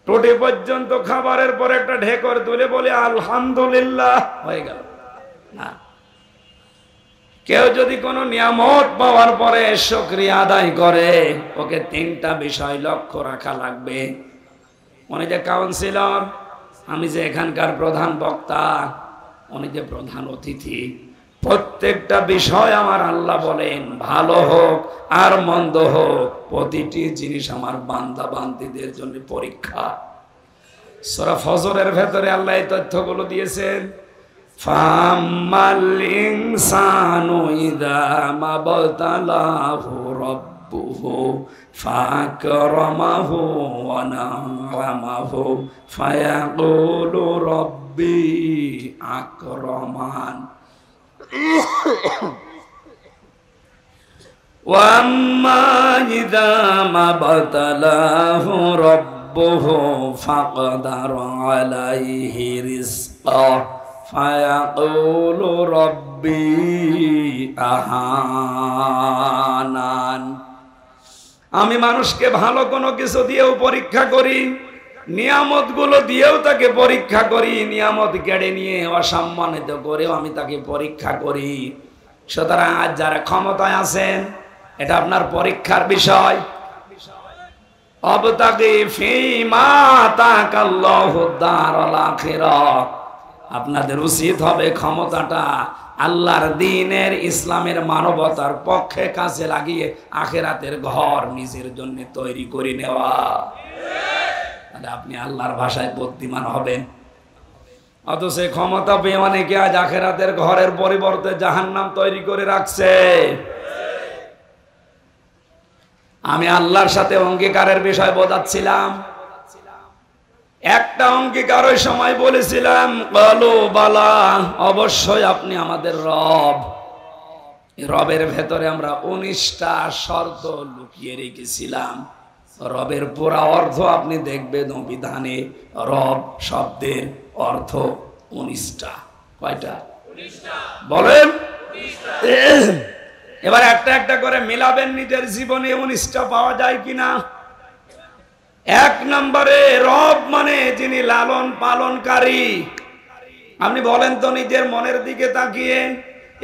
টোটে পর্যন্ত খাবারের পর একটা ঢেকর তুলে বলে আলহামদুলিল্লাহ, হয়ে গেল না। কেউ যদি কোনো নিয়ামত পাওয়ার পরে শুকরিয়া আদায় করে, ওকে তিনটা বিষয় লক্ষ্য রাখা লাগবে। উনি যে কাউন্সিলর, আমি যে এখানকার প্রধান বক্তা, উনি যে প্রধান অতিথি, প্রত্যেকটা বিষয় আমার আল্লাহ বলেন ভালো হোক আর মন্দ হোক, প্রতিটি জিনিস আমার বান্দা বান্দীদের জন্য পরীক্ষা। সূরা ফজরের ভেতরে আল্লাহ এই তথ্যগুলো দিয়েছেন। ফাম্মাল ইনসানু ইযা মাবতালাহু রাব্বুহু ফাকরামাহু ওয়া না'আমাহু ফায়াকুলু রাব্বি আকরামান ওয়া আম্মা ইযা মাবতালাহু রাব্বুহু ফাকদারা আলাইহি রিজকাহু ফায়াকুলু রাব্বি আহানান। আমি মানুষকে ভালো কোনো কিছু দিয়েও পরীক্ষা করি, নিয়ামত গুলো দিয়েও তাকে পরীক্ষা করি, নিয়ামত কেড়ে নিয়ে অসম্মানিত করেও আমি তাকে পরীক্ষা করি। সুতরাং আজ যারা ক্ষমতায় আছেন, এটা আপনার পরীক্ষার বিষয়। আবতাগি ফীমা আতাকাল্লাহু দারাল আখিরাহ, আপনাদের উচিত হবে ক্ষমতাটা আল্লাহর দ্বীনের, ইসলামের, মানবতার পক্ষে কাজে লাগিয়ে আখিরাতের ঘর নিজের জন্য তৈরি করে নেওয়া। তাহলে আপনি আল্লাহর ভাষায় বুদ্ধিমান হবেন। অথচ ক্ষমতা পেয়ে অনেকে আজ আখিরাতের ঘরের পরিবর্তে জাহান্নাম তৈরি করে রাখছে। আমি আল্লাহর সাথে অঙ্গীকারের বিষয় বোঝাচ্ছিলাম। একটা অঙ্গীকার ওই সময় বলেছিলাম, বলো বালা, অবশ্যই আপনি আমাদের রব। রবের ভেতরে আমরা 19টা শর্ত লুকিয়ে রেখেছিলাম। রবের পুরা অর্থ আপনি দেখবেন অভিধানে। রব শব্দের অর্থ 19টা। কয়টা? 19টা। বলেন। এবার একটা একটা করে মিলাবেন নিজের জীবনে, 19টা পাওয়া যায় কিনা। এক নম্বরে রব মানে যিনি লালন পালনকারী। আপনি বলেন তো নিজের মনের দিকে তাকিয়ে,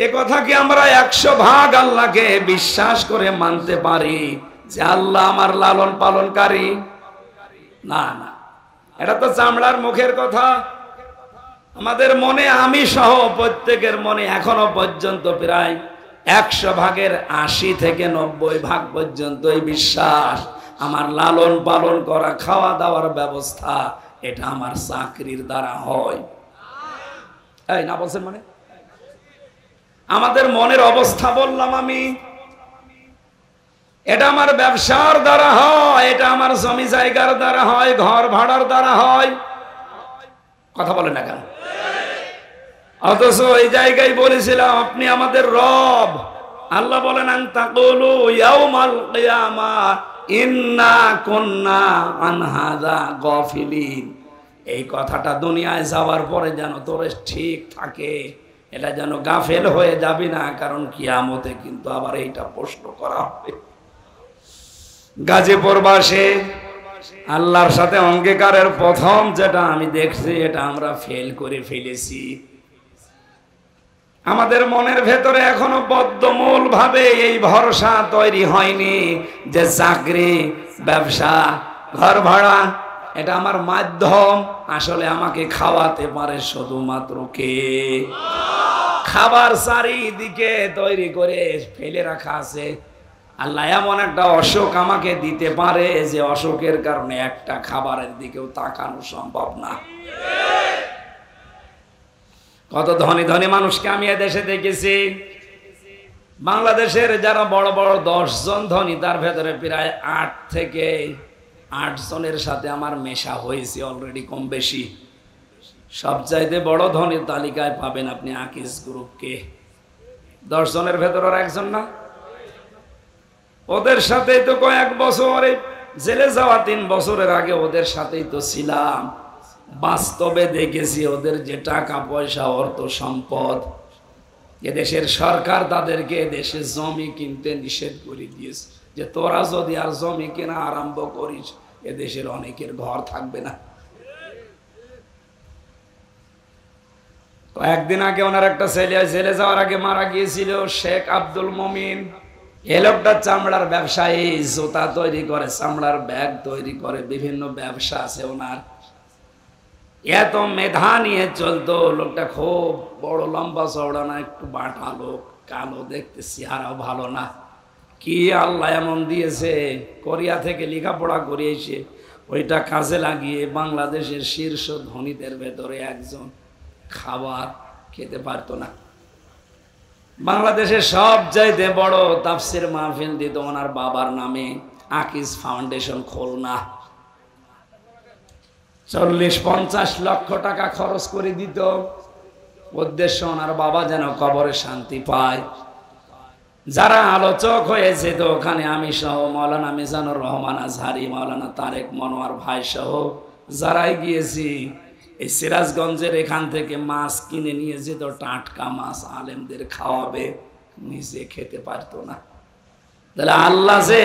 এ কথা কি আমরা 100% আল্লাহকে বিশ্বাস করে মানতে পারি যে আল্লাহ আমার লালন পালনকারী? না না, এটা তো চামড়ার মুখের কথা। আমাদের মনে, আমি সহ প্রত্যেকের মনে এখনো পর্যন্ত প্রায় 100%-এর 80 থেকে 90% পর্যন্ত এই বিশ্বাস, আমার লালন পালন করা, খাওয়া দাওয়ার ব্যবস্থা, এটা আমার চাকরির দ্বারা হয়। এই না বলছেন মানে? আমাদের মনের অবস্থা বললাম আমি। এটা আমার ব্যবসার দ্বারা হয়, এটা আমার জমি জায়গার দ্বারা হয়, ঘর ভাড়ার দ্বারা হয়। কথা বলেন না কেন? অথচ এই জায়গায় বলেছিলাম আপনি আমাদের রব। আল্লাহ বলেন আন তাকুলু ইয়াউমাল কিয়ামাহ ইন্না কুন্না আন হাযা গাফিলিন। এই কথাটা দুনিয়ায় যাওয়ার পরে যেন তোর ঠিক থাকে, এটা যেন গাফেল হয়ে যাবি না, কারণ কিয়ামতে কিন্তু আবার এইটা প্রশ্ন করা হবে। গাজীপুরবাসী আল্লাহর সাথে অঙ্গীকারের প্রথম যেটা আমি দেখছি, এটা আমরা ফেল করে ফেলেছি। আমাদের মনের ভেতরে এখনো বদ্ধমূল ভাবে এই ভরসা তৈরি হয়নি যে চাকরি, ব্যবসা, ঘর ভাড়া, এটা আমার মাধ্যম। আসলে আমাকে খাওয়াতে পারে শুধুমাত্র কে? খাবার চারিদিকে তৈরি করে ফেলে রাখা আছে। আল্লাহ এমন একটা অসুখ আমাকে দিতে পারে যে অসুখের কারণে একটা খাবারের দিকেও তাকানো সম্ভব না। কত ধনী ধনী মানুষকে আমি এদেশে দেখেছি। বাংলাদেশের যারা বড় বড় 10 জন ধনী, তার ভেতরে প্রায় 8 থেকে 8 জনের সাথে আমার মেশা হয়েছে অলরেডি, কম বেশি। সবচাইতে বড় ধনীর তালিকায় পাবেন আপনি আকিস গ্রুপকে। 10 জনের ভেতর আর একজন না। ওদের সাথেই তো কয়েক বছর, জেলে যাওয়া 3 বছরের আগে ওদের সাথেই তো ছিলাম। বাস্তবে দেখেছি ওদের যে টাকা পয়সা, অর্থ সম্পদ, এদেশের সরকার তাদেরকে দেশে জমি কিনতে নিষেধ করে দিয়েছে যে তোরা যদি আর জমি কেনা আরম্ভ করিস, এদেশের অনেকের ঘর থাকবে না। কয়েকদিন আগে ওনার একটা ছেলে জেলে যাওয়ার আগে মারা গিয়েছিল, শেখ আব্দুল মমিন। এ লোকটা চামড়ার ব্যবসায়ী, জুতা তৈরি করে, চামড়ার ব্যাগ তৈরি করে, বিভিন্ন ব্যবসা আছে ওনার। এত মেধা নিয়ে চলতো লোকটা, খুব বড় লম্বা চওড়া না, একটু বাঁটা লোক, কালো দেখতে, চেহারাও ভালো না। কি আল্লাহ এমন দিয়েছে, কোরিয়া থেকে লেখাপড়া করিয়েছে, ওইটা কাজে লাগিয়ে বাংলাদেশের শীর্ষ ধনীদের ভেতরে একজন। খাবার খেতে পারতো না। বাংলাদেশের সব চাইতে বড় তাফসির মাহফিল দিত ওনার বাবার নামে, আকিজ ফাউন্ডেশন খুলনা। 40-50 লক্ষ টাকা খরচ করে দিত, উদ্দেশ্য ওনার বাবা যেন কবরে শান্তি পায়। যারা আলোচক হয়েছে তো ওখানে আমি সহ, মাওলানা মিজানুর রহমান আজহারি, মাওলানা তারেক মনোয়ার ভাই সহ যারাই গিয়েছি, এই সিরাজগঞ্জের এখান থেকে মাছ কিনে নিয়ে যেত, টাটকা মাছ, আলেমদের খাওয়াবে, নিজে খেতে পারতো না। তাহলে আল্লাহ যে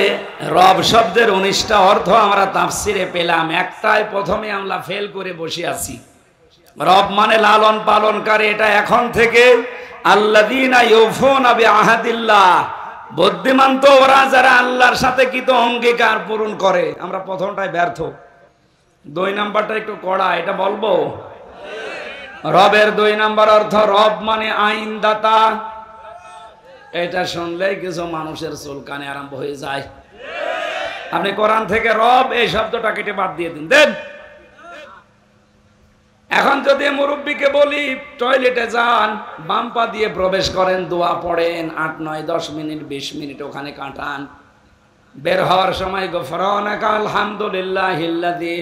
রব শব্দের 19টা অর্থ আমরা তাফসিরে পেলাম, একটাই প্রথমে আমরা ফেল করে বসে আছি। রব মানে লালন পালনকারী, এটা এখন থেকে আল্লাযীনা ইউফুনা বিআহাদিল্লাহ, বুদ্ধিমান তো ওরা যারা আল্লাহর সাথে কৃত অঙ্গীকার পূরণ করে। আমরা প্রথমটাই ব্যর্থ। 2 নাম্বারটা একটু কড়া, এটা বলবো। রবের 2 নাম্বার অর্থ, রব মানে আইনদাতা। এটা শুনলেই কিছু মানুষের চুলকানি আরম্ভ হয়ে যায়। আপনি কোরআন থেকে রব এই শব্দটা কেটে বাদ দিয়ে দিন, দেন। এখন যদি মুরব্বীকে বলি টয়লেটে যান, বাম পা দিয়ে প্রবেশ করেন, দোয়া পড়েন, 8, 9, 10 মিনিট 20 মিনিট ওখানে কাটান, বের হওয়ার সময় গফরানাকা আলহামদুলিল্লাহিল্লাযী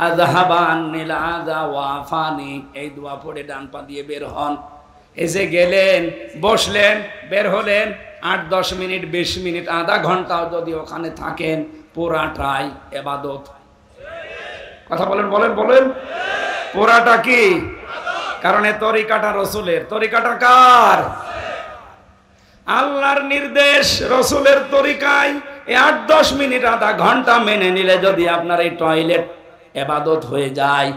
আযহাবা আন্নিল আযা ওয়া আফানি, এই দোয়া পড়ে ডান পা দিয়ে বের হন। এসে গেলেন, বসলেন, বের হলেন, 8, 10 মিনিট 20 মিনিট আধা ঘন্টাও যদি ওখানে থাকেন, পুরাটাই ইবাদত। কথা বলেন বলেন বলেন, পুরাটা কি? কারণ এই তরিকাটা রসুলের। তরিকাটা কার? আল্লাহর নির্দেশ, রসুলের তরিকায় 8-10 মিনিট আধা ঘন্টা মেনে নিলে যদি আপনার এই টয়লেট ইবাদত হয়ে যায়,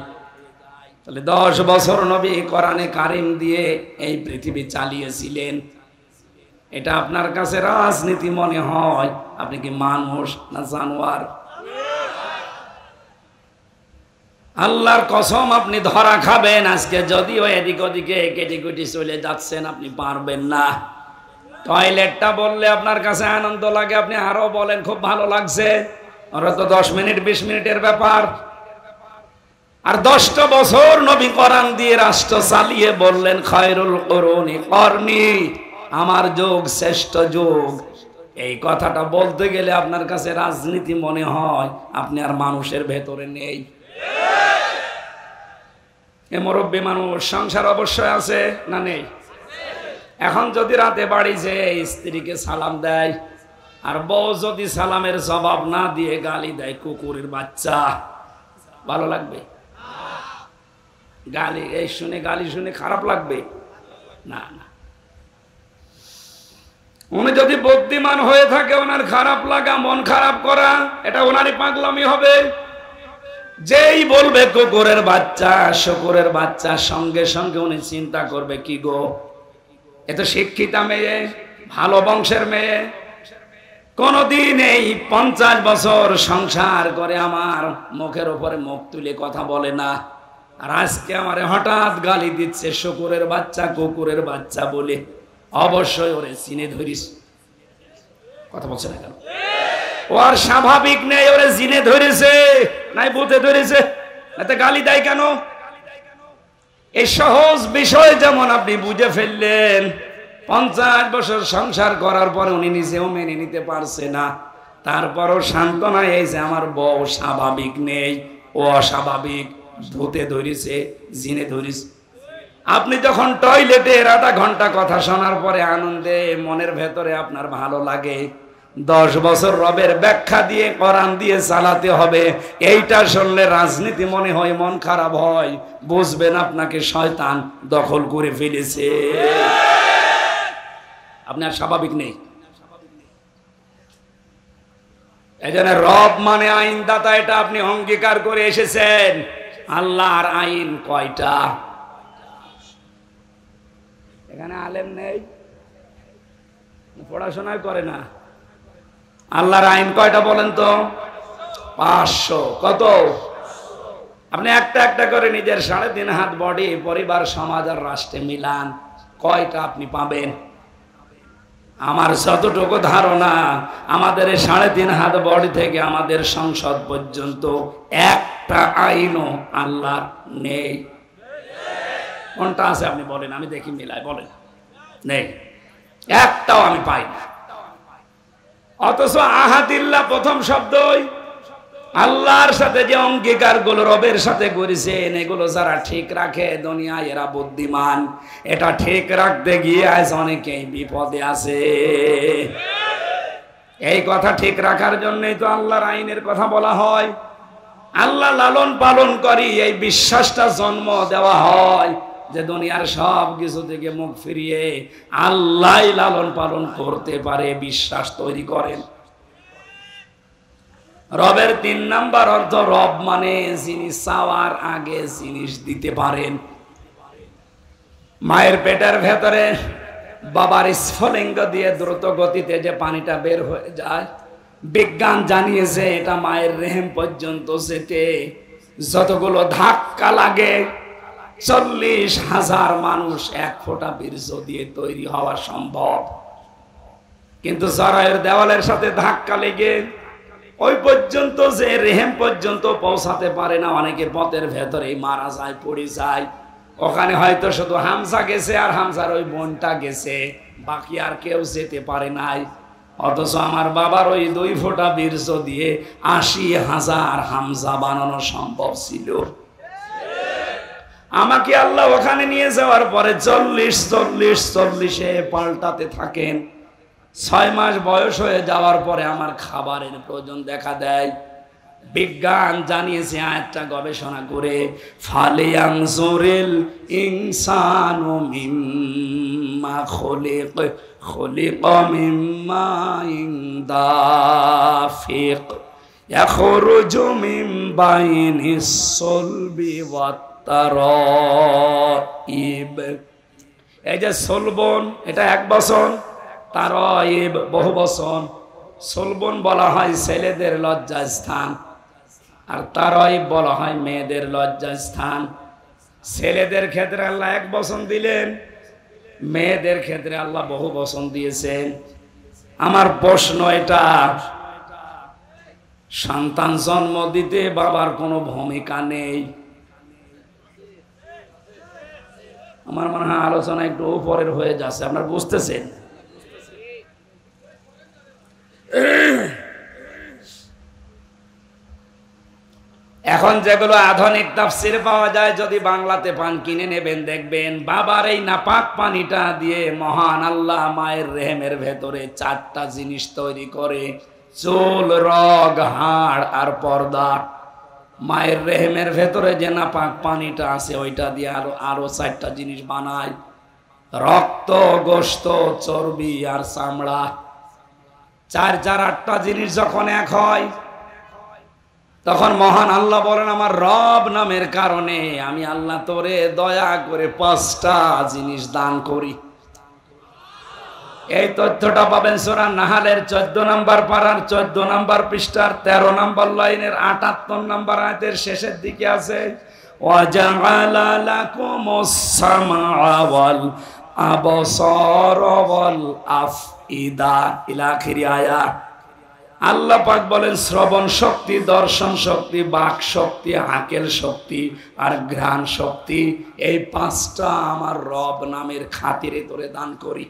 তাহলে 10 বছর নবী কোরআনে কারিম দিয়ে এই পৃথিবী চালিয়েছিলেন। এটা আপনার কাছে রাজনীতি মনে হয়? আপনি কি মানুষ না জানোয়ার? আল্লাহর কসম, আপনি ধরা খাবেন আজকে। যদিও এদিক ওদিকে কেটিকুটি চলে যাচ্ছেন, আপনি পারবেন না। টয়লেটটা বললে আপনার কাছে আনন্দ লাগে, আপনি আরো বলেন খুব ভালো লাগছে। ওরা তো 10 মিনিট 20 মিনিটের ব্যাপার। আর 10টা বছর নবী কোরআন দিয়ে রাষ্ট্র চালিয়ে বললেন, খায়রুল কুরুনি করনি, আমার যুগ শ্রেষ্ঠ যুগ। এই কথাটা বলতে গেলে আপনার কাছে রাজনীতি মনে হয়, আপনি আর মানুষের ভেতরে নেই। এ মুরব্বী মানুষ, সংসার অবশ্যই আছে না নেই? এখন যদি রাতে বাড়ি যেয়ে স্ত্রীকে সালাম দেয়, আর বউ যদি সালামের জবাব না দিয়ে গালি দেয়, কুকুরের বাচ্চা, ভালো লাগবে? গালি এই শুনে, গালি শুনে খারাপ লাগবে? না না। উনি যদি বুদ্ধিমান হয়ে থাকে, ওনার খারাপ লাগা, মন খারাপ করা, এটা ওনারই পাগলামি হবে। যেই বলবে কুকুরের বাচ্চা, শুকুরের বাচ্চা, সঙ্গে সঙ্গে উনি চিন্তা করবে, কি গো, এ তো শিক্ষিতা মেয়ে, ভালো বংশের মেয়ে, কোনদিন এই 50 বছর সংসার করে আমার মুখের উপরে মুখ তুলে কথা বলে না, আর আজকে আমারে হঠাৎ গালি দিচ্ছে শুকুরের বাচ্চা, কুকুরের বাচ্চা বলে। অবশ্যই ওরে চিনে ধরিস। কথা বলছে না কেন? ও আর স্বাভাবিক নেই, ওরে জিনে ধরেছে, নাই ভূতে ধরেছে, এতে গালি দেয় কেন? এই সহজ বিষয় যেমন আপনি বুঝে ফেললেন, 50 বছর সংসার করার পরে উনি নিজেও মেনে নিতে পারছে না, তারপরও সান্ত্বনা এই যে আমার বউ স্বাভাবিক নেই, ও অস্বাভাবিক, ভূতে ধরেছে, জিনে ধরেছে। আপনি যখন টয়লেটে আধা ঘন্টা কথা শোনার পরে আনন্দে মনের ভেতরে আপনার ভালো লাগে, 10 বছর রবের ব্যাখ্যা দিয়ে কোরআন দিয়ে চালাতে হবে, এইটা শুনলে রাজনীতি মনে হয়, মন খারাপ হয়, বুঝবেন আপনাকে শয়তান দখল করে ফেলেছে। আপনার স্বাভাবিক নেই। এই জন্য রব মানে আইনদাতা, এটা আপনি অঙ্গীকার করে এসেছেন। আল্লাহর আইন কয়টা? এখানে আলেম নেই, পড়াশোনা করে না। আল্লাহর আইন কয়টা বলেন তো? 500। কত? আপনি একটা একটা করে নিজের 3.5 হাত বডি, পরিবার, সমাজ আর রাষ্ট্রে মিলান, কয়টা আপনি পাবেন? আমার যতটুকু ধারণা, আমাদের 3.5 হাত বডি থেকে আমাদের সংসদ পর্যন্ত একটা আইনও আল্লাহ নেই। কোনটা আছে আপনি বলেন, আমি দেখি মিলাই, বলেন। নেই, একটাও আমি পাই না। অথচ আহাদিল্লাহ প্রথম শব্দই আল্লাহর সাথে যে অঙ্গীকার গুলো রবের সাথে করেছেন, এগুলো যারা ঠিক রাখে দুনিয়ায় এরা বুদ্ধিমান। এটা ঠিক রাখতে গিয়ে আজ অনেকেই বিপদে আছে। এই কথা ঠিক রাখার জন্যই তো আল্লাহর আইনের কথা বলা হয়। আল্লাহ লালন পালন করি, এই বিশ্বাসটা জন্ম দেওয়া হয় যে দুনিয়ার সব কিছু থেকে মুখ ফিরিয়ে আল্লাহ লালন পালন করতে পারে, বিশ্বাস তৈরি করেন। রবের 3 নাম্বার অর্থ, রব মানে যিনি চাওয়ার আগে জিনিস দিতে পারেন। মায়ের পেটের ভেতরে বাবার স্ফুলিঙ্গ দিয়ে দ্রুত গতিতে যে পানিটা বের হয়ে যায়, বিজ্ঞান জানিয়েছে এটা মায়ের রেহেম পর্যন্ত যেতে যতগুলো ধাক্কা লাগে, 40,000 মানুষ 1 ফোঁটা বীর্য দিয়ে তৈরি হওয়া সম্ভব। কিন্তু জরায়ুর দেওয়ালের সাথে ধাক্কা লেগে ওই পর্যন্ত যে রেহেম পর্যন্ত পৌঁছাতে পারে না, অনেকে পথের ভেতরেই মারা যায়, পড়ে যায়। ওখানে হয়তো শুধু হামজা গেছে আর হামজার ওই বোনটা গেছে, বাকি আর কেউ যেতে পারে নাই। অথচ আমার বাবার ওই 2 ফোঁটা বীর্য দিয়ে 80,000 হামজা বানানো সম্ভব ছিল। আমাকে আল্লাহ ওখানে নিয়ে যাওয়ার পরে 40 পাল্টাতে থাকেন। 6 মাস বয়স হয়ে যাওয়ার পরে আমার খাবারের প্রয়োজন দেখা দেয়। বিজ্ঞান জানিয়েছে, আয়াতটা গবেষণা করে, ফালিয়ানজুরিল ইনসানু মিম্মা খুলিকা মিম্মা দাফিক ইয়াখরুজু মিন বাইনিস সুলবি ওয়াত তারাইব। এই যে সলবন, এটা 1 বছর, তারাইব বহু বছর। সলবন বলা হয় ছেলেদের লজ্জাস্থান, আর তারাইব বলা হয় মেয়েদের লজ্জাস্থান। ছেলেদের ক্ষেত্রে আল্লাহ 1 বছর দিলেন, মেয়েদের ক্ষেত্রে আল্লাহ বহু বছর দিয়েছেন। আমার প্রশ্ন এটা, সন্তান জন্ম দিতে বাবার কোনো ভূমিকা নেই? আমার মনে হয় আলোচনা একটু উপরের হয়ে যাচ্ছে, আপনারা বুঝতেছেন? এখন যেগুলো আধুনিক তাফসির পাওয়া যায়, যদি বাংলাতে পান কিনে নেবেন, দেখবেন বাবার এই নাপাক পানিটা দিয়ে মহান আল্লাহ মায়ের রেহেমের ভেতরে 4টা জিনিস তৈরি করে, চুল, রগ, হাড় আর পর্দা। মায়ের রেহেমের ভেতরে যে নাপাক পানিটা আছে ওইটা দিয়ে আরো 4টা জিনিস বানায়, রক্ত, গোশত, চর্বি আর চামড়া। 4-8টা জিনিস যখন এক হয়, তখন মহান আল্লাহ বলেন, আমার রব নামের কারণে আমি আল্লাহ তোরে দয়া করে 5টা জিনিস দান করি। এই তথ্যটা পাবেন সূরা নাহালের 14 নম্বর পারার 14 নম্বর পৃষ্ঠার 13 নম্বর লাইনের 78 নম্বর আয়াতের শেষের দিকে আছে, ওয়াজআলা লাকুমুস সামআ ওয়াল আবসারা ওয়াল আফইদা ইলা আখিরি আয়াত। আল্লাহ পাক বলেন, শ্রবণ শক্তি, দর্শন শক্তি, বাক শক্তি, আকেল শক্তি আর ঘ্রাণ শক্তি, এই 5টা আমার রব নামের খাতিরে তোরে দান করি।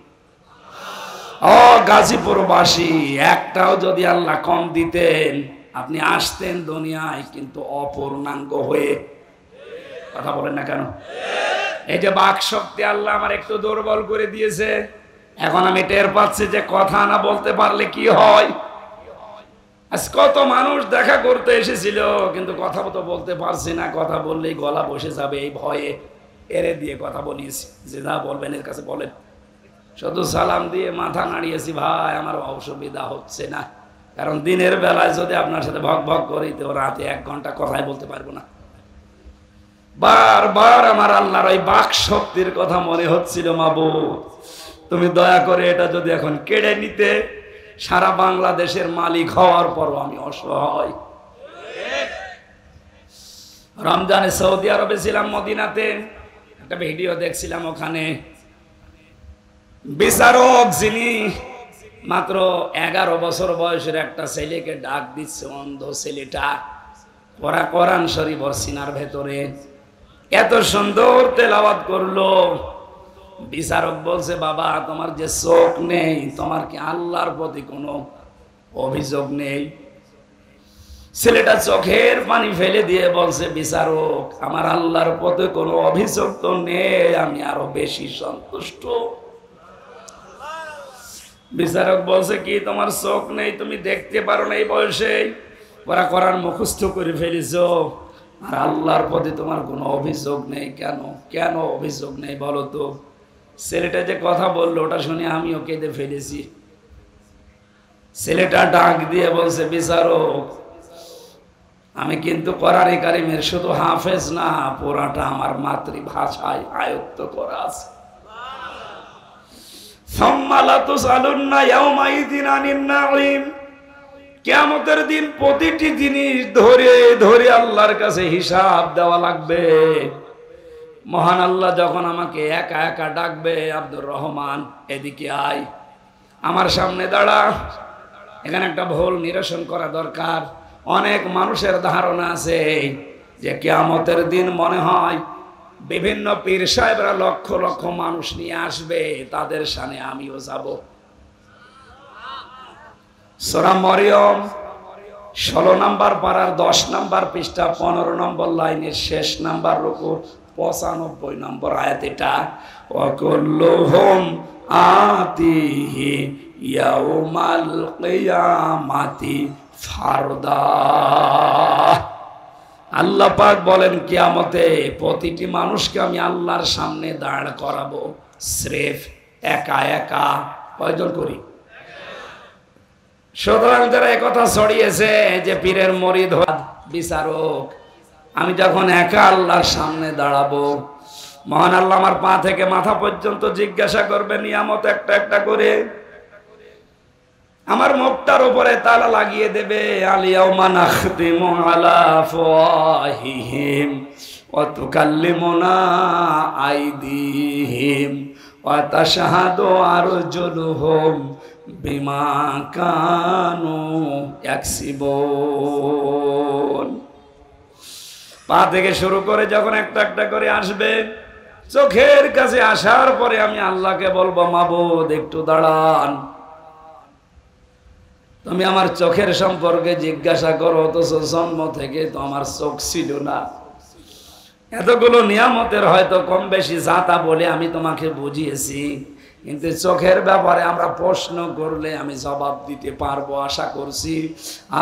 ও গাজীপুরবাসী, একটাও যদি আল্লাহ কম দিতেন, আপনি আসতেন দুনিয়ায় কিন্তু অপূর্ণাঙ্গ হয়ে। কথা বলেন না কেন? এই যে বাক শক্তি আল্লাহ আমার একটু দুর্বল করে দিয়েছে, এখন আমি টের পাচ্ছি যে কথা না বলতে পারলে কি হয়। আজ কত মানুষ দেখা করতে এসেছিল, কিন্তু কথা তো বলতে পারছি না, কথা বললেই গলা বসে যাবে, এই ভয়ে এরে দিয়ে কথা বলিয়েছি যে যা বলবেন এর কাছে বলেন। শুধু সালাম দিয়ে মাথা নাড়িয়েছি, ভাই আমার অসুবিধা হচ্ছে না, কারণ দিনের বেলায় যদি আপনার সাথে ভক ভক করি তো রাতে 1 ঘন্টা কথাই বলতে পারবো না। বারবার আমার আল্লাহর ওই বাক শক্তির কথা মনে হচ্ছিল, মাবুদ তুমি দয়া করে এটা যদি এখন কেড়ে নিতে, সারা বাংলাদেশের মালিক হওয়ার পরও আমি অসহায়। রমজানে সৌদি আরবে ছিলাম, মদিনাতে একটা ভিডিও দেখছিলাম, ওখানে বিচারক যিনি মাত্র 11 বছর বয়সের একটা ছেলেকে ডাক দিচ্ছে, অন্ধ ছেলেটা, ওরা কোরআন শরীফ ওর সিনার ভেতরে এত সুন্দর তেলাওয়াত করলো। বিচারক বলছে, বাবা তোমার যে চোখ নেই, তোমার কি আল্লাহর প্রতি কোনো অভিযোগ নেই? ছেলেটা চোখের পানি ফেলে দিয়ে বলছে, বিচারক আমার আল্লাহর প্রতি কোনো অভিযোগ তো নেই, আমি আরো বেশি সন্তুষ্ট। বিচারক বলছে, কি তোমার চোখ নেই, তুমি দেখতে পারো না এই বয়সে? ওরা কোরআন মুখস্থ করে ফেলেছ, আর আল্লাহর প্রতি তোমার কোনো অভিযোগ নেই? কেন কেন অভিযোগ নেই বলো তো? ছেলেটা যে কথা বললো ওটা শুনে আমিও কেঁদে ফেলেছি। ছেলেটা ডাক দিয়ে বলছে, বিচারক আমি কিন্তু কোরআনে কারিমের শুধু হাফেজ না, পুরাটা আমার মাতৃভাষায় আয়ত্ত করা আছে। কিয়ামতের দিন প্রতিটি জিনিস ধরে ধরে আল্লাহর কাছে হিসাব দেওয়া লাগবে। মহান আল্লাহ যখন আমাকে একা একা ডাকবে, আব্দুর রহমান এদিকে আয়, আমার সামনে দাঁড়া, এখানে একটা ভুল নিরসন করা দরকার। অনেক মানুষের ধারণা আছে যে কিয়ামতের দিন মনে হয় বিভিন্ন পীর সাহেবরা লক্ষ লক্ষ মানুষ নিয়ে আসবে, তাদের সামনে আমিও যাব। সূরা মরিয়ম 16 নম্বর পারার 10 নম্বর পৃষ্ঠা 15 নম্বর লাইনের শেষ নাম্বার রুকু 95 নম্বর আয়াত। এটা ওয়াকুল্লুহুম আতিহি ইয়াউমাল কিয়ামাতি ফারদা। আল্লাহ পাক বলেন, কিয়ামতে প্রতিটি মানুষকে আমি আল্লাহর সামনে দাঁড় করাবো, স্রেফ একা একা। কয়জন করি? সুতরাং যারা একথা ছড়িয়েছে যে পীরের মরিদ বিচারক, আমি যখন একা আল্লাহর সামনে দাঁড়াবো, মহান আল্লাহ আমার পা থেকে মাথা পর্যন্ত জিজ্ঞাসা করবে নিয়ামত একটা একটা করে, আমার মুখটার উপরে তালা লাগিয়ে দেবে। আলিয়াউমা নাখতিমু আলা আফওয়াহিহিম ওয়া তুকাল্লিমুনা আইদিহিম ওয়া তাশহাদু আরজুলুহুম বিমা কানু ইয়াকসিবুন। পা থেকে শুরু করে যখন একটা একটা করে আসবে, চোখের কাছে আসার পরে আমি আল্লাহকে বলবো, মাবুদ একটু দাঁড়ান, তুমি আমার চোখের সম্পর্কে জিজ্ঞাসা করো, অথচ জন্ম থেকে তো আমার চোখ ছিল না। এতগুলো নিয়ামতের হয়তো কম বেশি জাতা বলে আমি তোমাকে বুঝিয়েছি, কিন্তু চোখের ব্যাপারে আমরা প্রশ্ন করলে আমি জবাব দিতে পারবো আশা করছি।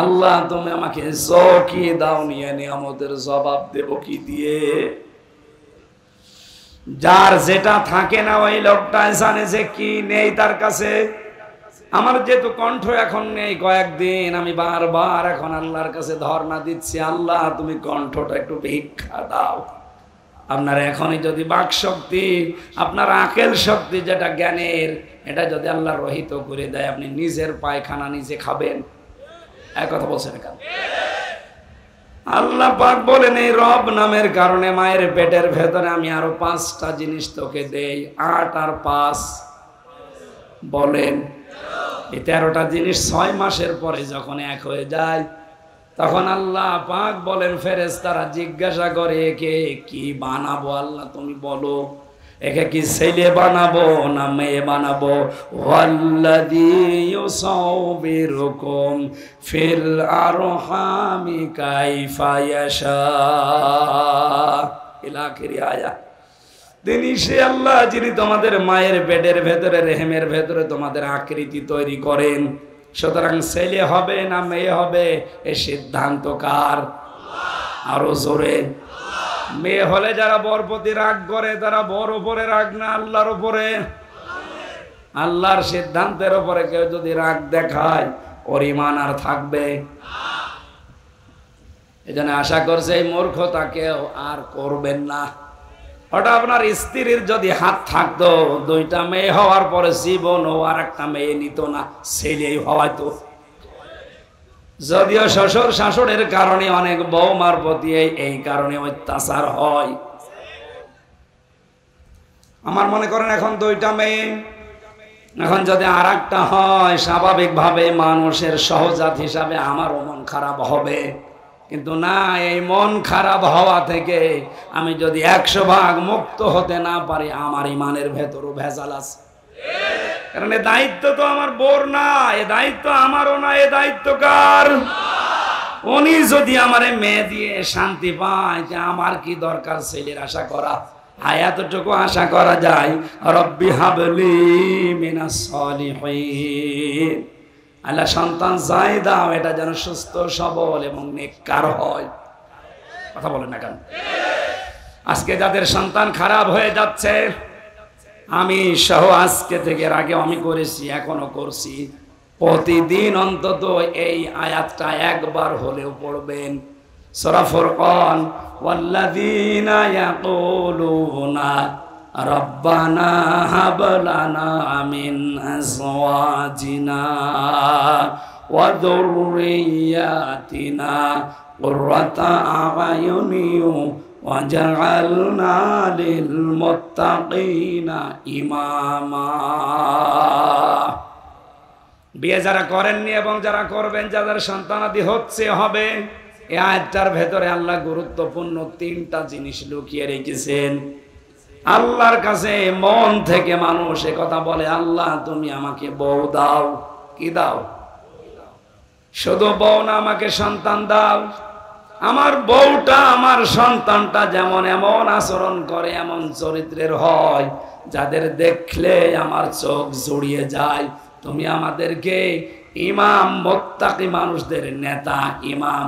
আল্লাহ তুমি আমাকে চোখই দাও, নিয়ে নিয়ামতের জবাব দেব কি দিয়ে? যার যেটা থাকে না ওই লোকটা জানে যে কি নেই তার কাছে। আমার যেহেতু কণ্ঠ এখন নেই, কয়েকদিন আমি বারবার এখন আল্লাহর কাছে ধর্ণা দিচ্ছি, আল্লাহ তুমি কণ্ঠটা একটু ভিক্ষা দাও। আপনার এখনই যদি বাক শক্তি, আপনার আকেল শক্তি যেটা জ্ঞানের, এটা যদি আল্লাহ রহিত করে দেয়, আপনি নিজের পায়খানা নিজে খাবেন। এক কথা বলছেন কেন? আল্লাহ পাক বলেন, এই রব নামের কারণে মায়ের পেটের ভেতরে আমি আরো 5টা জিনিস তোকে দেই। 8 আর 5 বলেন, এই 13টা জিনিস 6 মাসের পরে যখন এক হয়ে যায়, তখন আল্লাহ পাক বলেন, ফেরেশতারা জিজ্ঞাসা করে, একে কি বানাবো? আল্লাহ তুমি বলো, একে কি ছেলে বানাবো না মেয়ে বানাবো? ওয়াল্লাযী ইউসাউবিরুকুম ফিল আরহামি কাইফা ইয়াশা ইলা আখির আয়াত। তিনি সে আল্লাহ যিনি তোমাদের মায়ের পেটের ভেতরে, রেহেমের ভেতরে তোমাদের আকৃতি তৈরি করেন। সুতরাং ছেলে হবে না মেয়ে হবে, এ সিদ্ধান্ত কার? আরো জোরে। মেয়ে হলে যারা বর প্রতি রাগ করে তারা বর উপরে রাগ না আল্লাহর উপরে। আল্লাহর সিদ্ধান্তের উপরে কেউ যদি রাগ দেখায়, ওর ঈমান আর থাকবে? এজন্য আশা করছে এই মূর্খতাকেও আর করবেন না। ওটা আপনার স্ত্রীর যদি হাত থাকতো, দুইটা মেয়ে হওয়ার পরে জীবন ও আর একটা মেয়ে নিত না, ছেলেই হওয়াইতো। যদিও শ্বশুর শাশুড়ের কারণে অনেক বৌমার প্রতি এই কারণে অত্যাচার হয়। আমার মনে করেন এখন দুইটা মেয়ে, এখন যদি আর একটা হয়, স্বাভাবিকভাবে মানুষের সহজাত হিসাবে আমারও মন খারাপ হবে। কিন্তু না, এই মন খারাপ হওয়া থেকে আমি যদি 100 ভাগ মুক্ত হতে না পারি, আমার ইমানের ভেতরও ভেজাল আছে। কারণ এ দায়িত্ব তো আমার বোর না, এ দায়িত্ব আমারও না, এ দায়িত্ব কার? উনি যদি আমার মেয়ে দিয়ে শান্তি পায়, আমার কি দরকার ছেলের আশা করা? এতটুকু আশা করা যায়, রব্বি হাবলি মিনাস সলিহিন, আল্লাহ সন্তান যাই দাও, এটা যেন সুস্থ সবল এবং নেককার হয়। কথা বলেন না কেন? আজকে যাদের সন্তান খারাপ হয়ে যাচ্ছে, আমি সহ আজকে থেকে, এর আগে আমি করেছি, এখনো করছি, প্রতিদিন অন্তত এই আয়াতটা একবার হলেও পড়বেন। সূরা ফুরকান, ওয়াল্লাযীনা ইয়াকুলুনা রব্বানা হাব লানা মিন আজওয়াজিনা ওয়া যুররিয়াতিনা কুররাতা আ'য়ুনিন ওয়াজআলনা লিল মুত্তাকিনা ইমামা। বিয়ে যারা করেননি এবং যারা করবেন, যাদের সন্তানাদি হচ্ছে হবে, এই আয়াতটার ভেতরে আল্লাহ গুরুত্বপূর্ণ 3টা জিনিস লুকিয়ে রেখেছেন। আল্লাহর কাছে মন থেকে মানুষ কথা বলে, আল্লাহ তুমি আমাকে বউ দাও। কি দাও? শুধু বউ না, আমাকে সন্তান দাও। আমার বউটা, আমার সন্তানটা যেমন এমন আচরণ করে, এমন চরিত্রের হয়, যাদের দেখলে আমার চোখ জুড়িয়ে যায়, তুমি আমাদেরকে ইমাম মুত্তাকি মানুষদের নেতা, ইমাম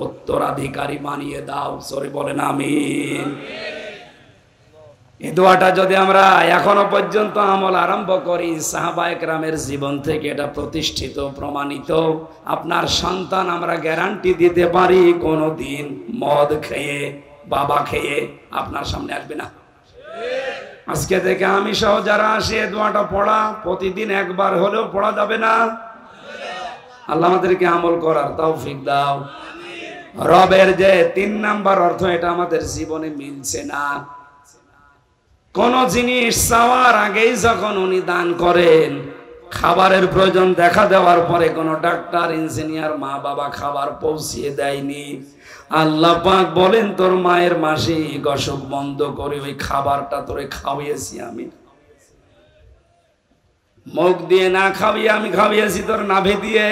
উত্তরাধিকারী বানিয়ে দাও। সরি বলেন আমিন। এই দোয়াটা যদি আমরা এখনো পর্যন্ত আমল আরম্ভ করি, সাহাবায়ে কেরামের জীবন থেকে এটা প্রতিষ্ঠিত, প্রমাণিত। আপনার সন্তান আমরা গ্যারান্টি দিতে পারি কোনোদিন মদ খেয়ে, বাবা খেয়ে আপনার সামনে আসবে না। আজকে থেকে আমি সহ যারা আসে, দোয়াটা পড়া প্রতিদিন একবার হলেও পড়া যাবে না? আল্লাহ আমাদেরকে আমল করার তৌফিক দাও। রবের যে 3 নাম্বার অর্থ, এটা আমাদের জীবনে মিলছে না। কোন জিনিস চাওয়ার আগেই যখন উনি দান করেন, খাবারের প্রয়োজন দেখা দেওয়ার পরে কোন ডাক্তার, ইঞ্জিনিয়ার, মা বাবা খাবার পৌঁছিয়ে দেয়নি। আল্লাহ পাক বলেন, তোর মায়ের মাসিক অসুখ বন্ধ করে ওই খাবারটা তোরে খাওয়িয়েছি আমি। মুখ দিয়ে না খাওয়িয়ে আমি খাওয়িয়েছি তোর নাভি দিয়ে।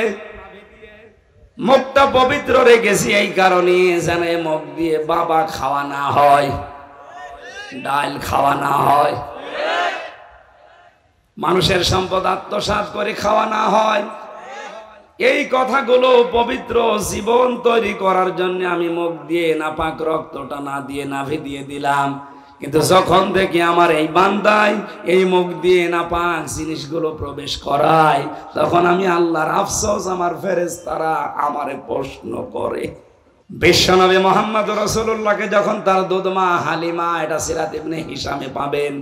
মুখটা পবিত্র রেখেছি এই কারণে, যেন মুখ দিয়ে বাবা খাওয়া না হয়, ডাল খাওয়া না হয়, মানুষের সম্পদ আত্মসাৎ করে খাওয়া না হয়। এই কথাগুলো পবিত্র জীবন তৈরি করার জন্য আমি মুখ দিয়ে নাপাক রক্তটা না দিয়ে নাভি দিয়ে দিলাম। কিন্তু যখন দেখি আমার এই বান্দায় এই মুখ দিয়ে নাপাক জিনিসগুলো প্রবেশ করায়, তখন আমি আল্লাহর আফসোস, আমার ফেরেশতারা আমারে প্রশ্ন করে। বিশ্বনবী মুহাম্মদ রাসূলুল্লাহকে যখন তার দুধমা হালিমা, এটা সিরাত ইবনে হিশামে পাবেন,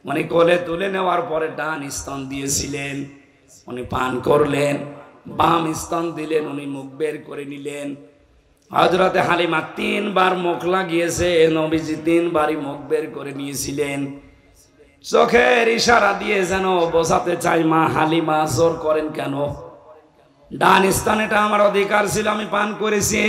উনি কোলে তুলে নেওয়ার পরে ডান স্তন দিয়েছিলেন, উনি পান করলেন, বাম স্তন দিলেন, উনি মুখ বের করে নিলেন। হযরতে হালিমা 3 বার মুখ লাগিয়েছে, নবীজি 3 বারই মুখ বের করে নিয়েছিলেন। চোখের ইশারা দিয়ে যেন বোঝাতে চাই, মা হালিমা জোর করেন কেন? ডান স্তন এটা আমার অধিকার ছিল, আমি পান করেছি।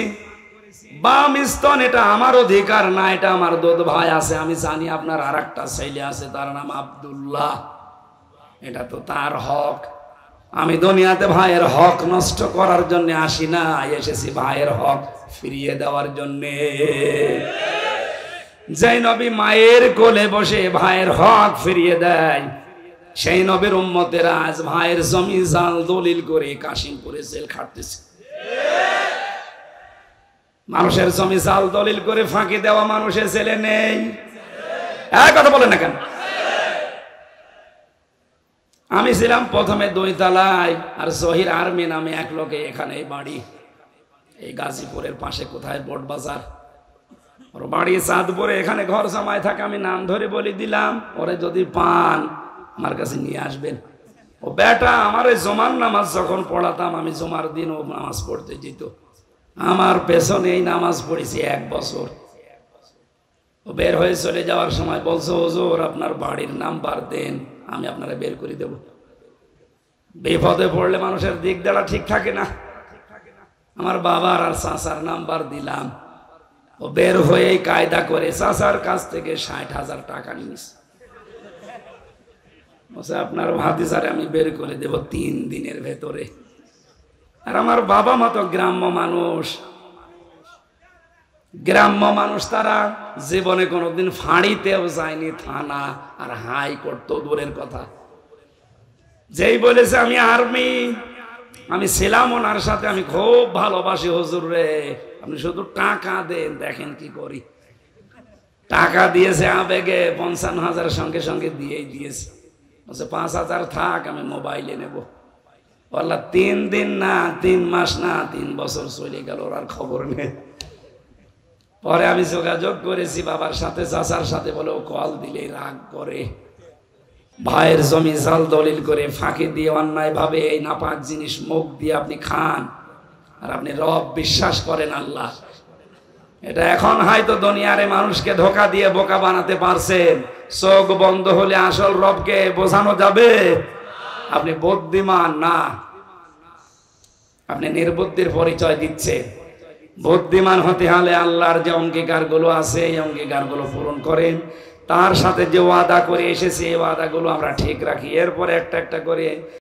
বাম স্তন এটা আমার অধিকার না, এটা আমার দুধ ভাই আছে। আমি জানি আপনার আর একটা ছেলে আছে, তার নাম আব্দুল্লাহ, এটা তো তার হক। আমি দুনিয়াতে ভাইয়ের হক নষ্ট করার জন্য আসি না, এসেছি ভাইয়ের হক ফিরিয়ে দেওয়ার জন্য। যে নবী মায়ের কোলে বসে ভাইয়ের হক ফিরিয়ে দেয়, সেই নবীর উম্মতেরা আজ ভাইয়ের জমি জাল দলিল করে কাশিমপুরে জেল খাটতেছে। মানুষের জমি জাল দলিল করে ফাঁকি দেওয়া মানুষের ছেলে নেই? কথা বলেন না কেন? আমি ছিলাম প্রথমে 2 তলায়, আর জহির আর্মি নামে এক লোকে এখানে বাড়ি, এই গাজীপুরের পাশে কোথায় বোট বাজার, ওর বাড়ি চাঁদপুরে, এখানে ঘর জামাই থাকে। আমি নাম ধরে বলে দিলাম, ওরে যদি পান আমার কাছে নিয়ে আসবেন। ও বেটা আমার ওই জমার নামাজ যখন পড়াতাম, আমি জমার দিন ও নামাজ পড়তে যেত, আমার পেছনে এই নামাজ পড়েছি 1 বছর। ও বের হয়ে চলে যাওয়ার সময় বলছে, হুজুর আপনার বাড়ির নাম্বার দেন, আমি আপনারা বের করে দেব। বিপদে পড়লে মানুষের দিক দেওয়া ঠিক থাকে না। আমার বাবার আর চাচার নাম্বার দিলাম। ও বের হয়ে কায়দা করে চাচার কাছ থেকে 60,000 টাকা নিয়েছে। আপনার ভাতিজারে আমি বের করে দেব 3 দিনের ভেতরে। আর আমার বাবা মা তো গ্রাম্য মানুষ, গ্রাম্য মানুষ, তারা জীবনে কোনোদিন ফাঁড়িতেও যায়নি, থানা আর হাইকোর্ট তো দূরের কথা। যেই বলেছে আমি আর্মি, আমি ছিলাম ওনার সাথে, আমি খুব ভালোবাসি হুজুর রে, আপনি শুধু টাকা দেন, দেখেন কি করি। টাকা দিয়েছে আবেগে 55,000 সঙ্গে সঙ্গে দিয়েই দিয়েছে। বলছে 5,000 থাক, আমি মোবাইলে নেব। বললাম 3 দিন না, 3 মাস না, 3 বছর চলে গেল, ওর আর খবর নেই। পরে আমি যোগাযোগ করেছি বাবার সাথে, চাচার সাথে, বলে ও কল দিলে রাগ করে, ভাইয়ের জমি জাল দলিল করে ফাঁকি দিয়ে অন্যায় ভাবে এই নাপাক জিনিস মুখ দিয়ে আপনি খান, আর আপনি রব বিশ্বাস করেন আল্লাহ। এটা এখন হয়তো দুনিয়ারে মানুষকে ধোকা দিয়ে বোকা বানাতে পারছেন, চোখ বন্ধ হলে আসল রবকে বোঝানো যাবে? আপনি বুদ্ধিমান না, আপনি নির্বুদ্ধির পরিচয় দিচ্ছেন। বুদ্ধিমান হতে হলে আল্লাহর যে অঙ্গীকারগুলো আছে এই অঙ্গীকারগুলো পূরণ করেন, তার সাথে যে ওয়াদা করে এসেছে এই ওয়াদাগুলো আমরা ঠিক রাখি, এরপরে একটা একটা করে